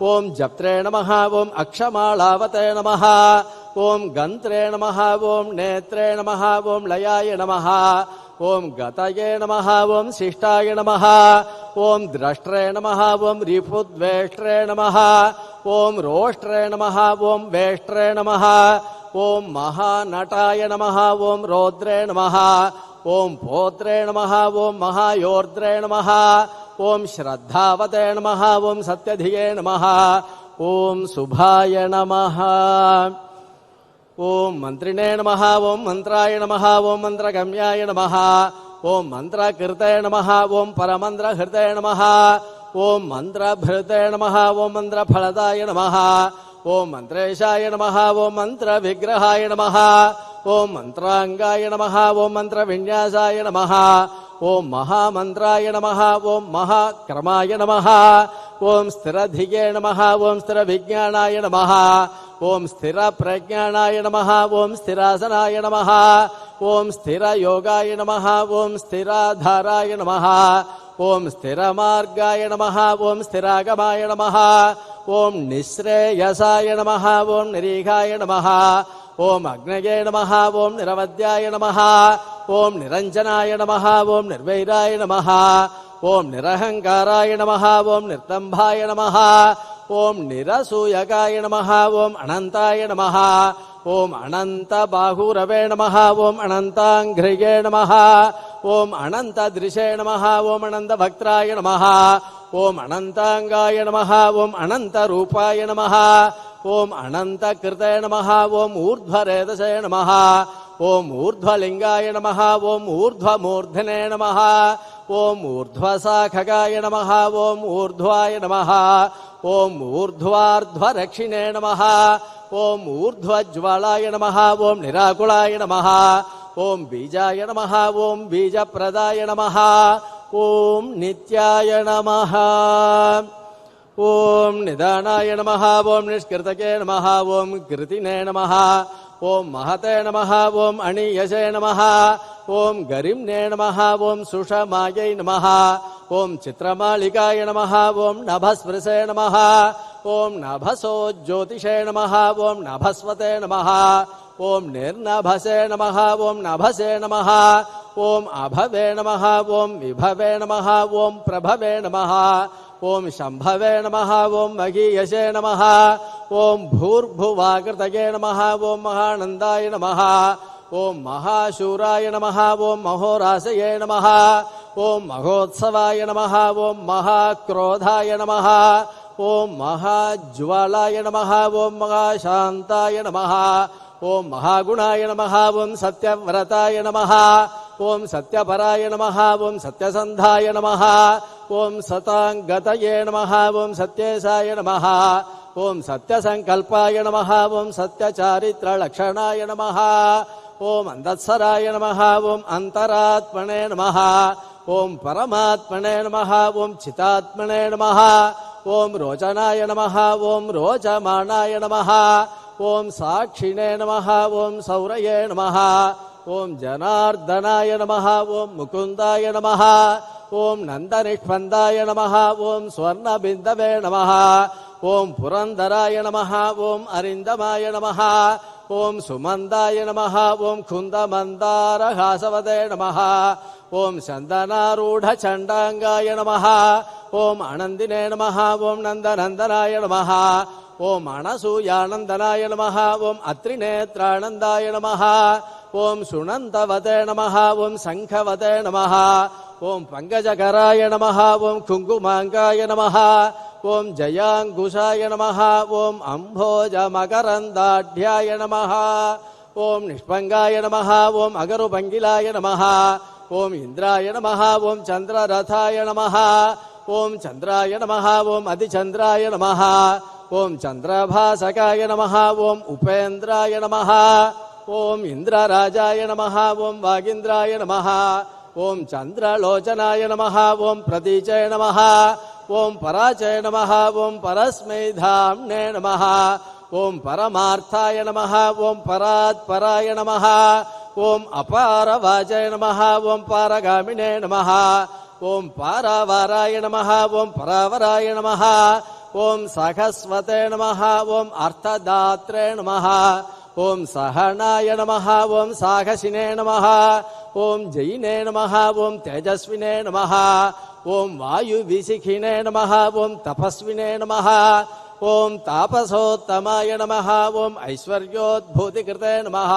ఓం జప్త్రే నమః ఓం అక్షమాళావతే నమః ఓం గంత్రే నమః ఓం నేత్రే నమః ఓం లయాయ నమః ఓం గతయే నమః ఓం శిష్టాయ నమః ఓం ద్రష్ట్రే నమః ఓం రిపుద్వేష్ట్రే నమః ఓం రోష్ట్రే నమః ఓం వేష్ట్రే నమః ఓం మహానటాయ నమః ఓం రౌద్రే నమః ఓం పోత్రే నమః ఓం మహాయోర్ద్రే నమః ఓం శ్రద్ధావతే నమః ఓం సత్యధియే నమః ఓం శుభాయ నమః ఓం మంత్రిణే నమః ఓం మంత్రాయ నమః ఓం మంత్రగమ్యాయ నమః ఓం మంత్రకృతే నమః ఓం పరమంత్రహృతే నమః ఓం మంత్రభృతే నమః ఓం మంత్రఫలదాయ నమః ఓం మంత్రేశాయ నమః ఓం మంత్రవిగ్రహాయ నమః ఓం మంత్రాంగాయ నమః ఓం మంత్రవిన్యాసాయ నమః ఓం మహామంత్రాయ నమః ఓం మహాక్రమాయ నమః ఓం స్థిరధియే నమః ఓం స్థిరవిజ్ఞానాయ నమః ఓం స్థిరప్రజ్ఞానాయ నమః ఓం స్థిరాసనాయ నమః ఓం స్థిరయోగాయ నమః ఓం స్థిరాధారాయ నమః ఓం స్థిరమార్గాయ నమః ఓం స్థిరాగమాయ నమః ఓం నిశ్రేయసాయ నమః ఓం నిరీఘాయ నమః ఓం అగ్నయే నమః ఓం నిరవద్యాయ నమః ఓం నిరంజనాయ నమః ఓం నిర్వైరాయ నమః ఓం నిరహంకారాయ నమః ఓం నిర్దంభాయ నమః ఓం నిరసూయకాయ నమః ఓం అనంతాయ నమః ఓం అనంతబాహురవే నమః ఓం అనంతాంఘ్రియే నమః ఓం అనంతదృశే నమః ఓం అనంతభక్త్రాయ నమః ఓం అనంతాంగాయ నమః ఓం అనంతరూపాయ నమః ఓం అనంతకృతే నమః ఓం ఊర్ధ్వరేతసే నమః ఓం ఊర్ధ్వలింగాయ నమః ఓం ఊర్ధ్వమూర్ధనే నమః ఓం ఊర్ధ్వశాఖగాయ నమః ఓం ఊర్ధ్వాయ నమః ఓం ఊర్ధ్వార్ధ్వరక్షిణే నమః ఓం ఊర్ధ్వజ్వాలాయ నమః ఓం నిరాకులాయ నమః ఓం బీజాయ నమః ఓం బీజప్రదాయ నమః ఓం నిత్యాయ నమః ఓం నిదానాయ నమః ఓం నిష్కృతకే నమః ఓం కృతినే నమః ఓం మహతే నమః ఓం అణీయసే నమః ఓం గరిమ్నే నమః ఓం సుషమాయై నమః ఓం చిత్రమాళికాయ నమః ఓం నభస్పృశే నమః ఓం నభసో జ్యోతిషే నమః ఓం నభస్వతే నమః ఓం నిర్నభసే నమః ఓం నభసే నమః ఓం అభవే నమః ఓం విభవే నమః ఓం ప్రభవే నమః ఓం శంభవే నమః ఓం మహీయసే నమః ఓం భూర్భువాకృతయే నమః ఓం మహానందాయ నమః ఓం మహాశూరాయ నమః ఓం మహోరాసయే నమః ఓం మహోత్సవాయ నమః ఓం మహాక్రోధాయ నమః ఓం మహాజ్వాలాయ నమః ఓం మహాశాంతాయ నమః ఓం మహాగుణాయ నమః ఓం సత్యవ్రతాయ నమః ఓం సత్యపరాయ నమః ఓం సత్యసంధాయ నమః ఓం సతాంగతయే నమః ఓం సత్యేశాయ నమః ఓం సత్యసంకల్పాయ నమః ఓం సత్యచారిత్రలక్షణాయ నమః ఓం అంతఃసరాయ నమః ఓం అంతరాత్మనే నమః ఓం పరమాత్మనే నమః ఓం చితాత్మనే నమః ఓం రోచనాయ నమః ఓం రోచమానాయ నమః ఓం సాక్షిణే నమః ఓం సౌరయే నమః ఓం జనార్దనాయ నమః ఓం ముకుందాయ నమః ఓం నందనిష్పందాయ నమః ఓం స్వర్ణబిందవే నమః ఓం పురందరాయ నమః ఓం అరిందమాయ నమః ఓం సుమందాయ నమః ఓం కుందమందారహాసవదే నమః ఓం చందనారూఢచండాంగాయ నమః ఓం అనందినే నమః ఓం నందనందనాయ నమః ఓం అనసూయానందనాయ నమః ఓం అత్రినేత్రానందాయ నమః ఓం సునందవతే నమః ఓం శంఖవతే నమః ఓం పంకజకరాయ నమః ఓం కుంకుమాంగాయ నమః ఓం జయాంకుశాయ నమః ఓం అంభోజమకరందాఢ్యాయ నమః ఓం నిష్పంగాయ నమః ఓం అగరుపంగిలాయ నమః ఓం ఇంద్రాయ నమః ఓం చంద్రరథాయ నమః ఓం చంద్రాయ నమః ఓం అధిచంద్రాయ నమః ఓం చంద్రభాసకాయ నమః ఓం ఉపేంద్రాయ నమః ఓం ఇంద్రరాజాయ నమః ఓం వాగీంద్రాయ నమః ఓం చంద్రలోచనాయ నమః ఓం ప్రతీచాయ నమః ఓం పరాచాయ నమః ఓం పరస్మై ధామ్నే నమః ఓం పరమార్థాయ నమః ఓం పరాత్పరాయ నమః ఓం అపారవాచాయ నమః ఓం పారగామినే నమః ఓం పారావారాయ నమః ఓం పరావరాయ నమః ఓం సహస్వతే నమః ఓం అర్థదాత్రే నమః ఓం సహనాయ నమః ఓం సాహసినే నమః ఓం జైనే నమః ఓం తేజస్వినే నమః ఓం వాయువిశిఖినే నమః ఓం తపస్వినే నమః ఓం తాపసోత్తమాయ నమః ఓం ఐశ్వర్యోద్భూతికృతే నమః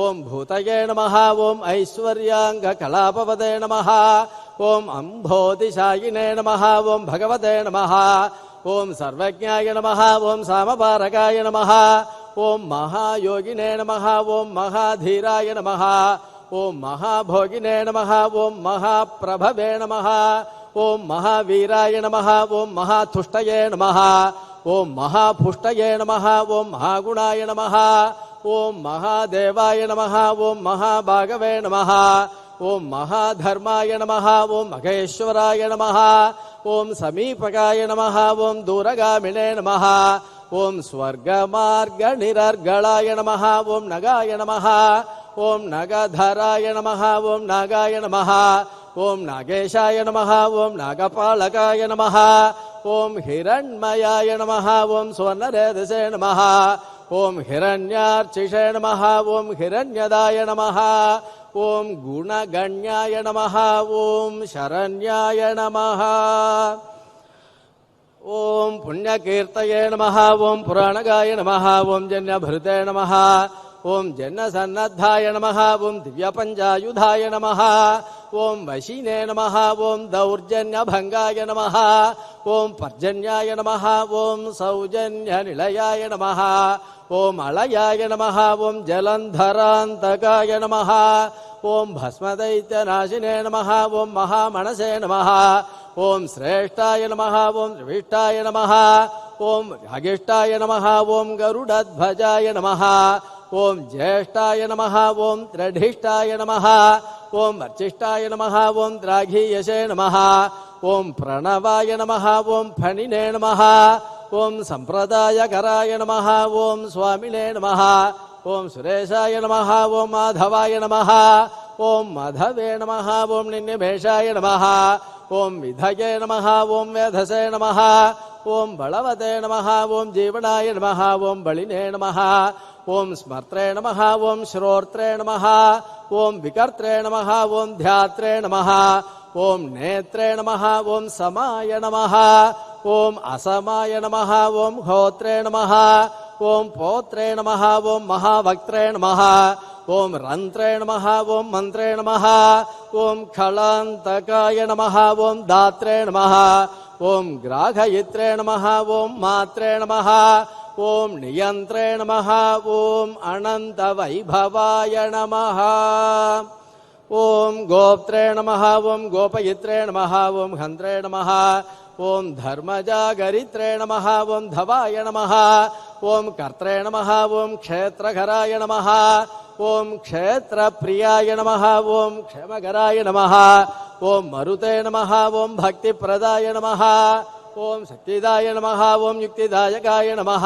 ఓం భూతయే నమః ఓం ఐశ్వర్యాంగకలాపవదే నమః ఓం అంబోధిశాయినే నమః ఓం భగవతే నమః ఓం సర్వజ్ఞాయ నమః ఓం సామపారకాయ నమః ఓం మహాయోగినే నమః ఓం మహాధీరాయ నమః ఓం మహాభోగినే నమః ఓం మహాప్రభవే నమః ఓం మహావీరాయ నమః ఓం మహాతుష్టయే నమః ఓం మహాపుష్టయే నమః ఓం మహాగుణాయ నమః ఓం మహాదేవాయ నమః ఓం మహాభాగవే నమః ఓం మహాధర్మాయ నమః ఓం మహేశ్వరాయ నమః ఓం సమీపకాయ నమః ఓం దూరగామినే నమః ఓం స్వర్గమార్గనిరర్గళాయ నమః ఓం నగాయ నమః ఓం నగధరాయ నమః ఓం నాగాయ నమః ఓం నాగేశాయ నమః ఓం నాగపాలకాయ నమః ఓం హిరణ్మయాయ నమః ఓం స్వర్ణరేదసే నమః ఓం హిరణ్యార్చిషే నమః ఓం హిరణ్యదాయ నమః ఓం గుణగణ్యాయ నమః ఓం శరణ్యాయ నమః ఓం పుణ్యకీర్తయే నమః ఓం పురాణగాయ నమః ఓం జన్యభృతే నమః ఓం జన్యసన్నద్ధాయ నమః ఓం దివ్యపంచాయుధాయ నమః ఓం వశినే నమః ఓం దౌర్జన్యభంగాయ నమః ఓం పర్జన్యాయ నమః ఓం సౌజన్యనిలయాయ నమః ఓం అళయాయ నమః ఓం జలంధరాంతకాయ నమః ఓం భస్మదైత్యనాశినే నమః ఓం మహామనసే నమః ఓం శ్రేష్టాయ నమః ఓం త్రివిష్టాయ నమః ఓం అగిష్టాయ నమః ఓం గరుడధ్వజాయ నమః ఓం జ్యేష్ఠాయ నమః ఓం త్రఢిష్టాయ నమః ఓం అర్చిష్టాయ నమః ఓం ద్రాఘీయసే నమః ఓం ప్రణవాయ నమః ఓం ఫణినే నమః ఓం సంప్రదాయకరాయ నమః ఓం స్వామినే నమః ఓం సురేశాయ నమః ఓం మాధవాయ నమః ఓం మాధవే నమః ఓం నిన్యమేషాయ నమః ఓం విధయే నమః ఓం వేధసే నమః ఓం బళవతే నమః ఓం జీవనాయ నమః ఓం బళినే నమః ఓం స్మర్త్రే నమః ఓం శ్రోత్రే నమః ఓం వికర్త్రే నమః ఓం ధ్యాత్రే నమః ఓం నేత్రే నమః ఓం సమాయ నమః ఓం అసమాయ నమః ఓం హోత్రే నమః ఓం పోత్రే నమః ఓం మహావక్త్రే నమః ఓం రంత్రే నమః ఓం మంత్రే నమః ఓం ఖళాంతకాయ నమః ఓం దాత్రే నమః ఓం గ్రాఘయిత్రే నమః ఓం మాత్రే నమః ఓం నియంత్రే నమః ఓం అనంత వైభవాయ నమః ఓం గోప్త్రే నమః ఓం గోపయిత్రే నమః ఓం హంత్రే నమః ఓం ధర్మజాగరిత్రే నమః ఓం ధవాయ నమః ఓం కర్త్రే నమః ఓం క్షేత్రకరాయ నమః ఓం క్షేత్రప్రియాయ నమః ఓం క్షేమకరాయ నమః ఓం మరుతే నమః ఓం భక్తిప్రదాయ నమః ఓం శక్తిదాయ నమః ఓం యుక్తిదాయకాయ నమః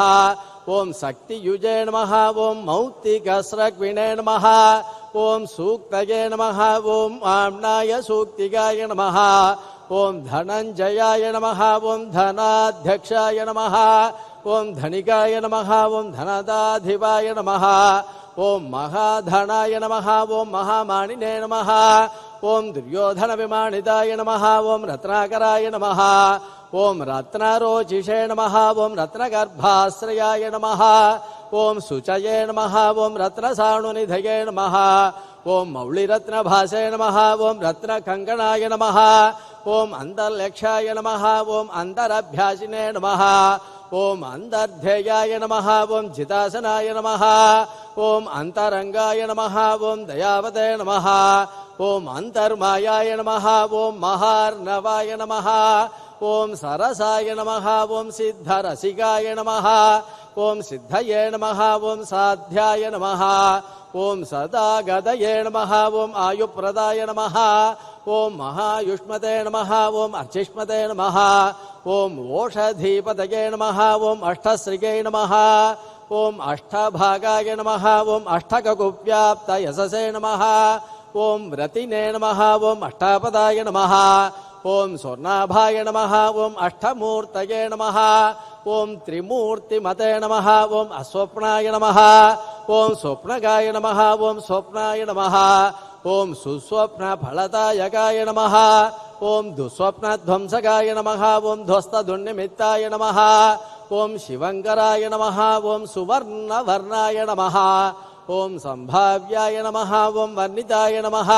ఓం శక్తియుజే నమః ఓం మౌక్తికస్రగ్విణే నమః ఓం సూక్తయే నమః ఓం ఆమ్నాయ సూక్తిగాయ నమః ఓం ధనంజయాయ నమః ఓం ధనాధ్యక్షాయ నమః ఓం ధనికాయ నమః ఓం ధనదాధిపాయ నమః ఓం మహాధనాయ నమః ఓం మహామానినే నమః ఓం దుర్యోధన విమానితాయ నమః ఓం రత్నాకరాయ నమః ఓం రత్నరోచిషే నమః ఓం రత్నగర్భాశ్రయాయ నమః ఓం శుచయే నమః ఓం రత్నసాణునిధయే నమః ఓం మౌళిరత్నభాసే నమః ఓం రత్నకంకణాయ నమః ఓం అంతర్లక్షాయ నమః ఓం అంతరభ్యాసినే నమః ఓం అంతర్ధేయాయ నమః ఓం జితాసనాయ నమః ఓం అంతరంగాయ నమః ఓం దయావతే నమః ఓం అంతర్మాయాయ నమః ఓం మహార్ణవాయ నమః ఓం సరసాయ నమః ఓం సిద్ధరసికాయ నమః ఓం సిద్ధయే నమః ఓం సాధ్యాయ నమః ఓం సదాగదయే నమః ఓం ఆయుప్రదాయ నమః ఓం మహాయుష్మతే నమః ఓం అర్చిష్మతే నమః ఓం ఓషధీపతయే నమః ఓం అష్టశ్రిగే నమః ఓం అష్టభాగాయ నమః ఓం అష్టకకువ్యాప్త యశసే నమః ఓం రతినే నమః ఓం అష్టాపదాయ నమః ఓం స్వర్ణాభాయ నమః ఓం అష్టమూర్తయే నమః ఓం త్రిమూర్తిమతే నమః ఓం అస్వప్నాయ నమః ఓం స్వప్నగాయ నమః ఓం స్వప్నాయ నమః ఓం సుస్వప్న ఫలదాయకాయ నమః ఓం దుస్వప్నధ్వంసకాయ నమః ఓం ధ్వస్తదుర్నిమిత్తాయ నమః ఓం శివంకరాయ నమః ఓం సువర్ణవర్ణాయ నమః ఓం సంభావ్యాయ నమః ఓం వర్ణితాయ నమః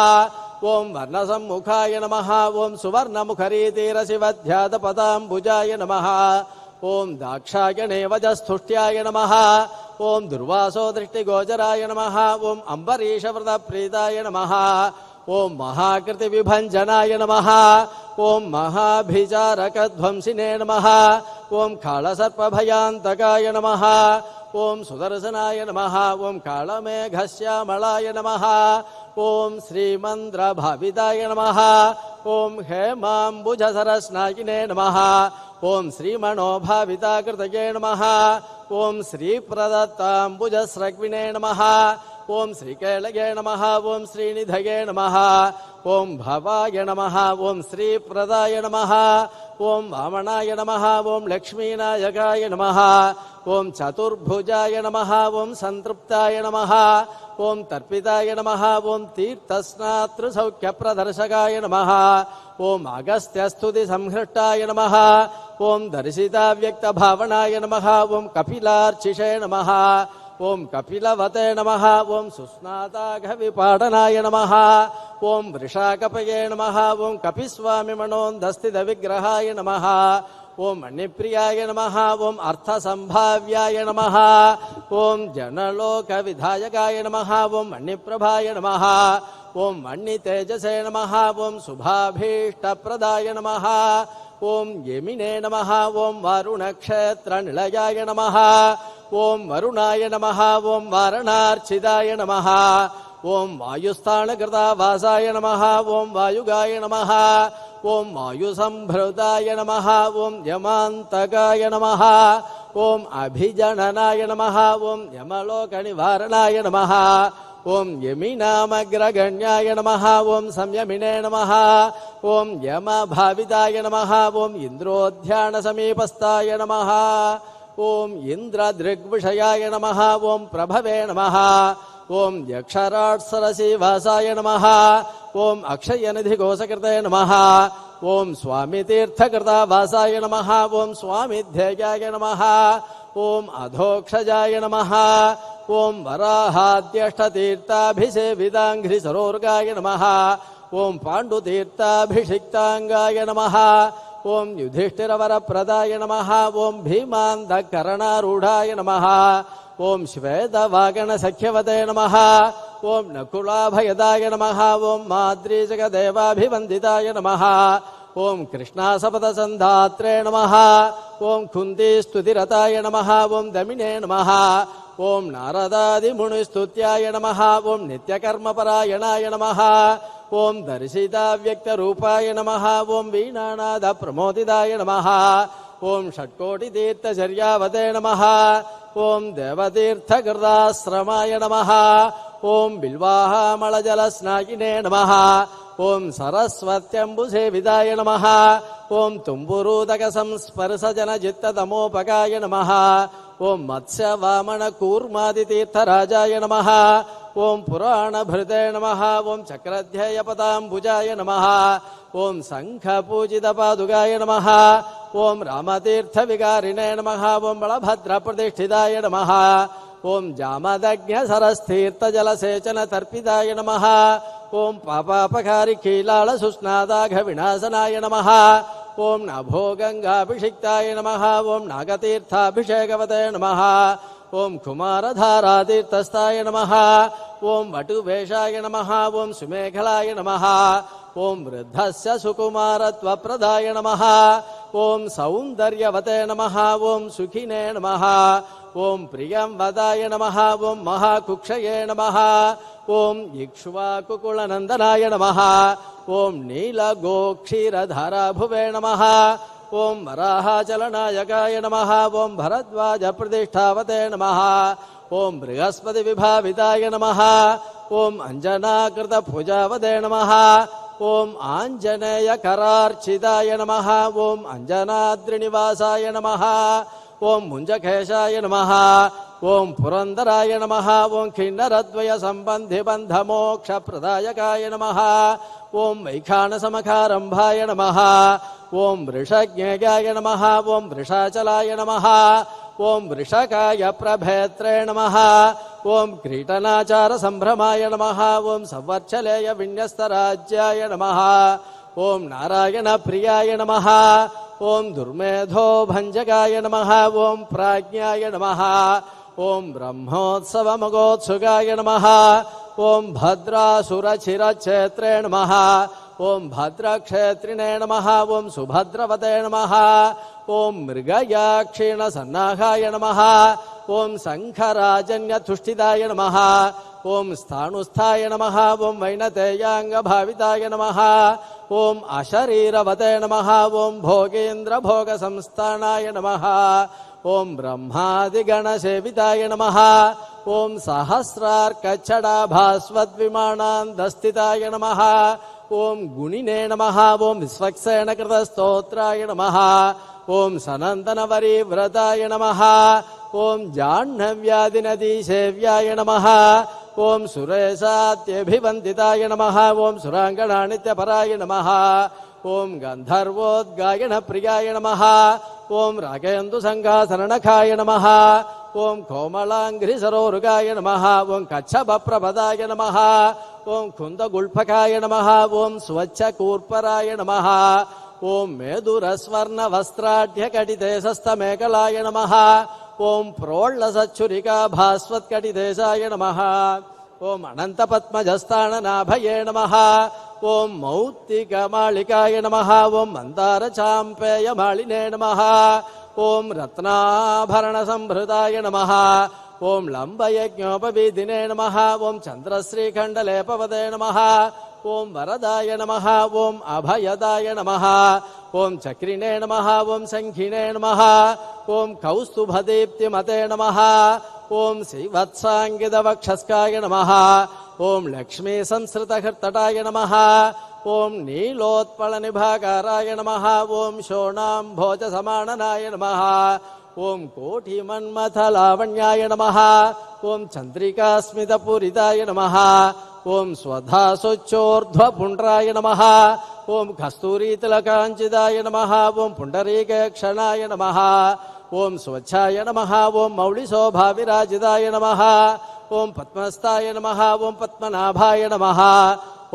ఓం వర్ణసమ్ముఖాయ నమః ఓం సువర్ణముఖరీతీరశివధ్యాతపదాంబుజాయ నమః ఓం దాక్షాయణే వజస్థుష్ట్యాయ నమః ఓం దుర్వాసో దృష్టిగోచరాయ నమః ఓం అంబరీషవ్రతప్రీతాయ నమః ఓం మహాకృతి విభంజనాయ నమః ఓం మహాభిచారకధ్వంసినే నమః ఓం కాళసర్పభయాంతకాయ నమః ఓం సుదర్శనాయ నమః ఓం కాళమేఘశ్యామళాయ నమః ఓం శ్రీమంద్రభావితాయ నమః ఓం హేమాంబుజసరస్నాయినే నమః ఓం శ్రీమణోభావితాకృతయే నమః ఓం శ్రీప్రదత్తాంబుజస్రగ్విణే నమః ఓం శ్రీకేళగే నమః ఓం శ్రీనిధయే నమః ఓం భవాయ నమః ఓం శ్రీప్రదాయ నమః ఓం వామనాయ నమః ఓం లక్ష్మీనాయకాయ నమః ఓం చతుర్భుజాయ నమః ఓం సంతృప్తాయ నమః ఓం తర్పితాయ నమః ఓం తీర్థస్నాతృసౌఖ్యప్రదర్శకాయ నమః ఓం అగస్త్యస్తుతి సంహృష్టాయ నమః ఓం దర్శితావ్యక్తభావనాయ నమః ఓం కపిలార్చిషే నమః ఓం కపిలవతే నమః ఓం సుస్నాతాఘవిపాటనాయ నమః ఓం వృషాకపయే నమః ఓం కపిస్వామిమణోందస్థిత విగ్రహాయ నమః ఓం మణిప్రియాయ నమః ఓం అర్థసంభావ్యాయ నమః ఓం జనలోక విధాయకాయ నమః ఓం మణిప్రభాయ నమః ఓం మణితేజసే నమః ఓం శుభాభీష్టప్రదాయ నమః ఓం యమినే నమః ఓం వారుణక్షేత్రనిలయాయ నమః ఓం వరుణాయ నమః ఓం వారణార్చితాయ నమః ఓం వాయుస్థానకృతావాసాయ నమః ఓం వాయుగాయ నమః ఓం వాయుసంభృతాయ నమః ఓం యమాంతకాయ నమః ఓం అభిజననాయ నమః ఓం యమలోకనివారణాయ నమః ఓం యమినామగ్రగణ్యాయ నమః ఓం సంయమినే నమః ఓం యమభావితాయ నమః ఓం ఇంద్రోధ్యాన సమీపస్థాయ నమః ఓం ఇంద్రదృగ్విషయాయ నమః ఓం ప్రభవే నమః ఓం యక్షరాట్సరసీవాసాయ నమః ఓం అక్షయనిధికోశకృతే నమః ఓం స్వామితీర్థకృతావాసాయ నమః ఓం స్వామిధ్యేయాయ నమః ఓం అధోక్షజాయ నమః ఓం వరాహాద్యష్టతీర్థాభిసేవితాంఘ్రి సరోర్గాయ నమః ఓం పాండుతీర్థాభిషిక్తాంగాయ నమః ఓం యుధిష్ఠిరవరప్రదాయ నమః ఓం భీమాంధకరణారూఢాయ నమః ఓం శ్వేతవాగణసఖ్యవతే నమః ఓం నకులాభయదాయ నమః ఓం మాద్రీజగదేవాభివందితాయ నమః ఓం కృష్ణాసపదసంధాత్రే నమః ఓం కుందీస్తుతిరతాయ నమః ఓం దమినే నమః ఓం నారదాదిమునిస్తుత్యాయ నమః ఓం నిత్యకర్మపరాయణాయ నమః ఓం దర్శితావ్యక్తరూపాయ నమః ఓం వీణానాద ప్రమోదితాయ నమః ఓం షట్కోటితీర్థచర్యావతే నమః ఓం దేవతీర్థకృతాశ్రమాయ నమః ఓం బిల్వాహామళజలస్నాయినే నమః ఓం సరస్వత్యంబుసేవితాయ నమః ఓం తుంబురూదక సంస్పర్శజనజిత్తతమోపకాయ నమః ఓం మత్స్యవామన కూర్మాదితీర్థరాజాయ నమః ఓం పురాణభృతే నమః ఓం చక్రధ్యేయపదాంబుజాయ నమః ఓం శంఖపూజితపాదుగాయ నమః ఓం రామతీర్థవికారిణే నమః ఓం బళభద్రప్రతిష్ఠితాయ నమః ఓం జామదగ్న్యసరస్థీర్థజలసేచనతర్పితాయ నమః ఓం పాపాపకారికీలాళసుస్నాదాఘవినాశనాయ నమః ఓం నభోగంగాభిషిక్తాయ నమః ఓం నాగతీర్థాభిషేకవతే నమః ఓం కుమారధారాతీర్థస్థాయ నమః ఓం వటువేషాయ నమః ఓం సుమేఖలాయ నమః ఓం వృద్ధస్య సుకుమారత్వప్రదాయ నమః ఓం సౌందర్యవతే నమః ఓం సుఖినే నమః ఓం ప్రియం వదాయ నమః ఓం మహాకుక్షయే నమః ఓం ఇక్ష్వాకుకుళనందనాయ నమః ఓం నీలగోక్షీరధారాభువే నమః ఓం వరాహచలనాయకాయ నమః ఓం భరద్వాజ ప్రతిష్టావతే నమః ఓం బృహస్పతి విభావితాయ నమః ఓం అంజనాకృత భుజావతే నమః ఓం ఆంజనేయ కరార్చితాయ నమః ఓం అంజనాద్రినివాసాయ నమః ఓం ముంజకేశాయ నమః ఓం పురందరాయ నమః ఓం కిన్నరద్వయ సంబంధి బంధమోక్ష ప్రదాయకాయ నమః ఓం వైఖానసమకారంభాయ నమః ఓం వృషజ్ఞేయాయ నమః ఓం వృషాచలాయ నమః ఓం వృషకాయ ప్రభేత్రే నమః ఓం క్రీటనాచార సంభ్రమాయ నమః ఓం సంవర్చలేయ విన్యస్తరాజ్యాయ నమః ఓం నారాయణ ప్రియాయ నమః ఓం దుర్మేధో భంజకాయ నమః ఓం ప్రాజ్ఞాయ నమః ఓం బ్రహ్మోత్సవమగోత్సుకాయ నమః ఓం భద్రాసురచిరక్షేత్రే నమః ఓం భద్రక్షేత్రిణే నమః ఓం సుభద్రవతే నమః ఓం మృగయాక్షీణ సన్నాహాయ నమః ఓం శంఖరాజన్యతుష్టిదాయ నమః ఓం స్థాణుస్థాయ నమః ఓం వైనతేయాంగభావితాయ నమః ఓం అశరీరవతే నమః ఓం భోగేంద్రభోగ సంస్థానాయ నమః ఓం బ్రహ్మాదిగణసేవితాయ నమః ఓం సహస్రార్కచ్చడాభాస్వద్విమానాంధస్థితాయ నమః ఓం గుణినే నమః ఓం విశ్వక్సేనకృతస్తోత్రాయ నమః ఓం సనందనవరీవ్రతాయ నమః ఓం జాహ్నవ్యాధినదీసేవ్యాయ నమః ఓం సురేశాత్యభివందితాయ నమః ఓం సురాంగణానిత్యపరాయ నమః ఓం గంధర్వోద్గాయన ప్రియాయ నమః ఓం రాగేందు సంఘాసరణఖాయ నమః ఓం కోమలాంఘ్రి సరోరుగాయ నమః ఓం కచ్చభప్రపదాయ నమః ఓం కుందగుల్ఫకాయ నమః ఓం స్వచ్ఛకూర్పరాయ నమః ఓం మేదురస్వర్ణ వస్త్రాఢ్యకటిదేశస్థమేకలాయ నమః ఓం ప్రోళ్ళసచ్చురికా భాస్వత్కటిదేశాయ నమః ఓం అనంతపద్మజస్థాననాభయే నమః ఓం మౌక్తికమాళికాయ నమః ఓం మందారచాంపేయమాళినే నమః ఓం రత్నాభరణ సంభృతాయ నమః ఓం లంబయజ్ఞోపవీదినే నమః ఓం చంద్రశ్రీఖండలేపవదే నమః ఓం వరదాయ నమః ఓం అభయదాయ నమః ఓం చక్రిణే నమః ఓం శంఖినే నమః ఓం కౌస్తుభదీప్తిమతే నమః ఓం శ్రీవత్సాంగితవక్షస్కాయ నమః ఓం లక్ష్మీ సంస్కృతహర్తటాయ నమః ఓం నీలోత్పళనిభాకారాయ నమః ఓం శోణాంభోజ సమాననాయ నమః ఓం కోటిమన్మథలావణ్యాయ నమః ఓం చంద్రికాస్మితపూరితాయ నమః ఓం స్వధాసోచ్చోర్ధ్వపుండ్రాయ నమః ఓం కస్తూరీతిలకాంచిదాయ నమః ఓం పుండరీకేక్షణాయ నమః ఓం స్వచ్ఛాయ నమః ఓం మౌళిశోభావిరాజితాయ నమః ఓం పద్మస్థాయ నమః ఓం పద్మనాభాయ నమః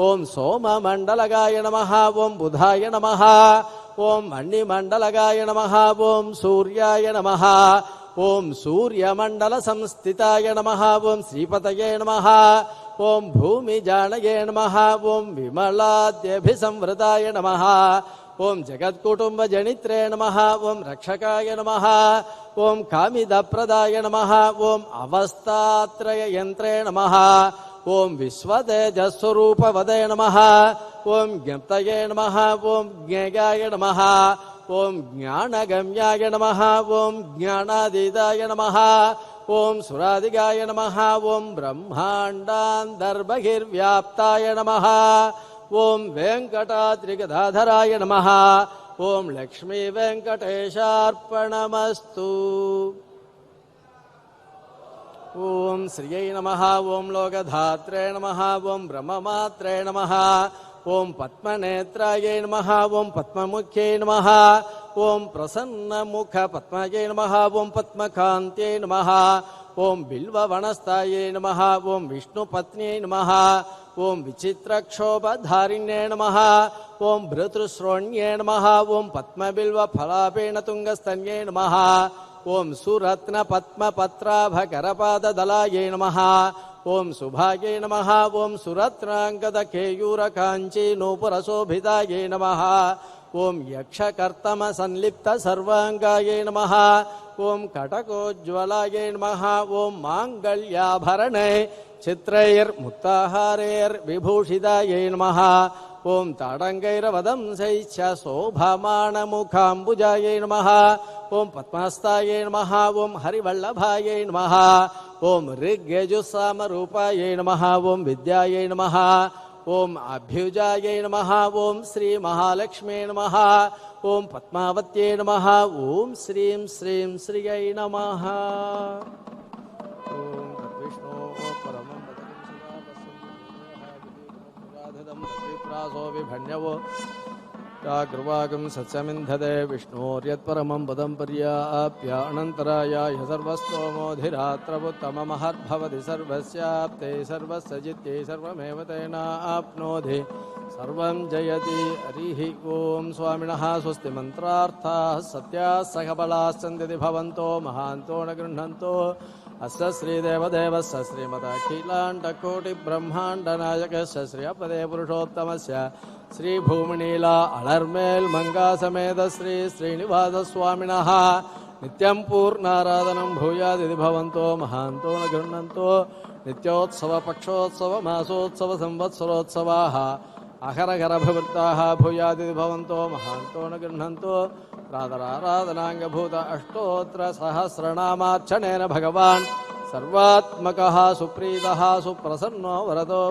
ఓం సోమమండలగాయ నమః ఓం బుధాయ నమః ఓం మణిమండలగాయ నమః ఓం సూర్యాయ నమః ఓం సూర్యమండల సంస్థితాయ నమః ఓం శ్రీపతయే నమః ఓం భూమిజానయే నమః ఓం విమలాద్యభిసంవృతాయ నమః ఓం జగత్కుటుంబజనిత్రే నమః ఓం రక్షకాయ నమః ఓం కామిదప్రదాయ నమః ఓం అవస్థాత్రయయంత్రే నమః ఓం విశ్వతేజస్వరూపవదే నమః ఓం జ్ఞప్తయే నమః ఓం జ్ఞేయాయ నమః ఓం జ్ఞానగమ్యాయ నమః ఓం జ్ఞానాదీతాయ నమః ఓం సురాదిగాయ నమః ఓం బ్రహ్మాండాంతర్బహిర్వ్యాప్తాయ నమః ఓం వెంకటాద్రిగదాధరాయ నమః ఓం లక్ష్మీ వెంకటేశార్పణమస్తు. ఓం శ్రియై నమః ఓం లోకధాత్రే నమః ఓం బ్రహ్మమాత్రే నమః ఓం పద్మనేత్రాయై నమః ఓం పద్మముఖ్యై నమః ఓం ప్రసన్నముఖ పద్మయై నమః ఓం పద్మకాంత్యై నమః ఓం బిల్వవనస్థాయై నమః ఓం విష్ణుపత్న్యై నమః ఓం విచిత్రక్షోభధారిణ్యే నమః ఓం భృతృశ్రోణ్యే నమః ఓం పద్మబిల్వఫలాపేణ తుంగస్తన్యై నమః ఓం సురత్న పద్మపత్రాభకరపాదదలాయై నమః ఓం శుభాయై నమః ఓం సురత్నాంగద కేయూర కాంచీ నూపురశోభితాయై నమః ఓం యక్షకర్తమ సంలిప్త సర్వాంగాయై నమః ఓం కటకోజ్వలాయై నమః ఓం మాంగళ్యాభరణై చిత్రైర్ముక్తాహారైర్విభూషితాయై నమః ఓం తాడంగైరవదంశైశ్చ శోభమానముఖాంబుజాయై నమః ఓం పద్మహస్తాయై నమః ఓం హరివల్లభాయై నమః ఓం ఋగ్యజుస్సామరూపాయై నమః ఓం విద్యాయై నమః ఓం అభ్యుజాయై నమః ఓం శ్రీ మహాలక్ష్మీ నమః ఓం పద్మావత్యై నమః ఓం శ్రీం శ్రీం శ్రియై నమః ఓం తద్విష్ణో పరమం పదం విభణ్యవో గృవాగం సత్యమింధదే విష్ణోర్యత్పరమం పదం పర్యాప్య అనంతరాయాయ సర్వస్తోమోధిరాత్రవుత్తమమహద్భవతి సర్వస్యాప్తే సర్వస్య జిత్యై సర్వమేవ తేనాప్నోతి సర్వం జయతి హరిః ఓం స్వామినః స్వస్తి మంత్రార్థాః సత్యాः సకబలాస్సంతి భవంతో మహాంతో న గృహ్ణంతో అస్య శ్రీదేవదేవస్య శ్రీమదఖిలాండకోటిబ్రహ్మాండనాయకస్య శ్రీపదే పురుషోత్తమస్య శ్రీభూమినీలా అలర్మేల్ మంగా సమేత శ్రీ శ్రీనివాసస్వామినః నిత్యం పూర్ణారాధనం భూయాదితి భవంతో మహాంతో న గృహ్ణంతో నిత్యోత్సవ పక్షోత్సవ మాసోత్సవ సంవత్సరోత్సవాః అహరఘరభవృత్తాః భూయాదితి భవంతో మహాంతో న గృహ్ణంతో ప్రాతరారాధనాంగభూత అష్టోత్తర సహస్రనామార్చనేన భగవాన్ సర్వాత్మకః సుప్రీతః సుప్రసన్నో వరదో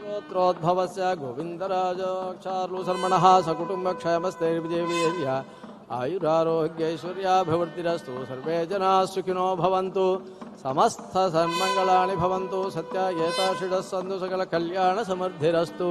భూత్రోద్భవస్య గోవిందరాజాక్షార్లుశర్మణః సకుటుంబక్షేమస్థైర్విజయవీర్య ఆయురారోగ్యైశ్వర్యాభివృద్ధిరస్తు సర్వే జనాః సుఖినో భవంతు సమస్త సన్మంగళాని భవంతు సత్య ఏతాషిడః సంతు సకల కళ్యాణ సమృద్ధిరస్తు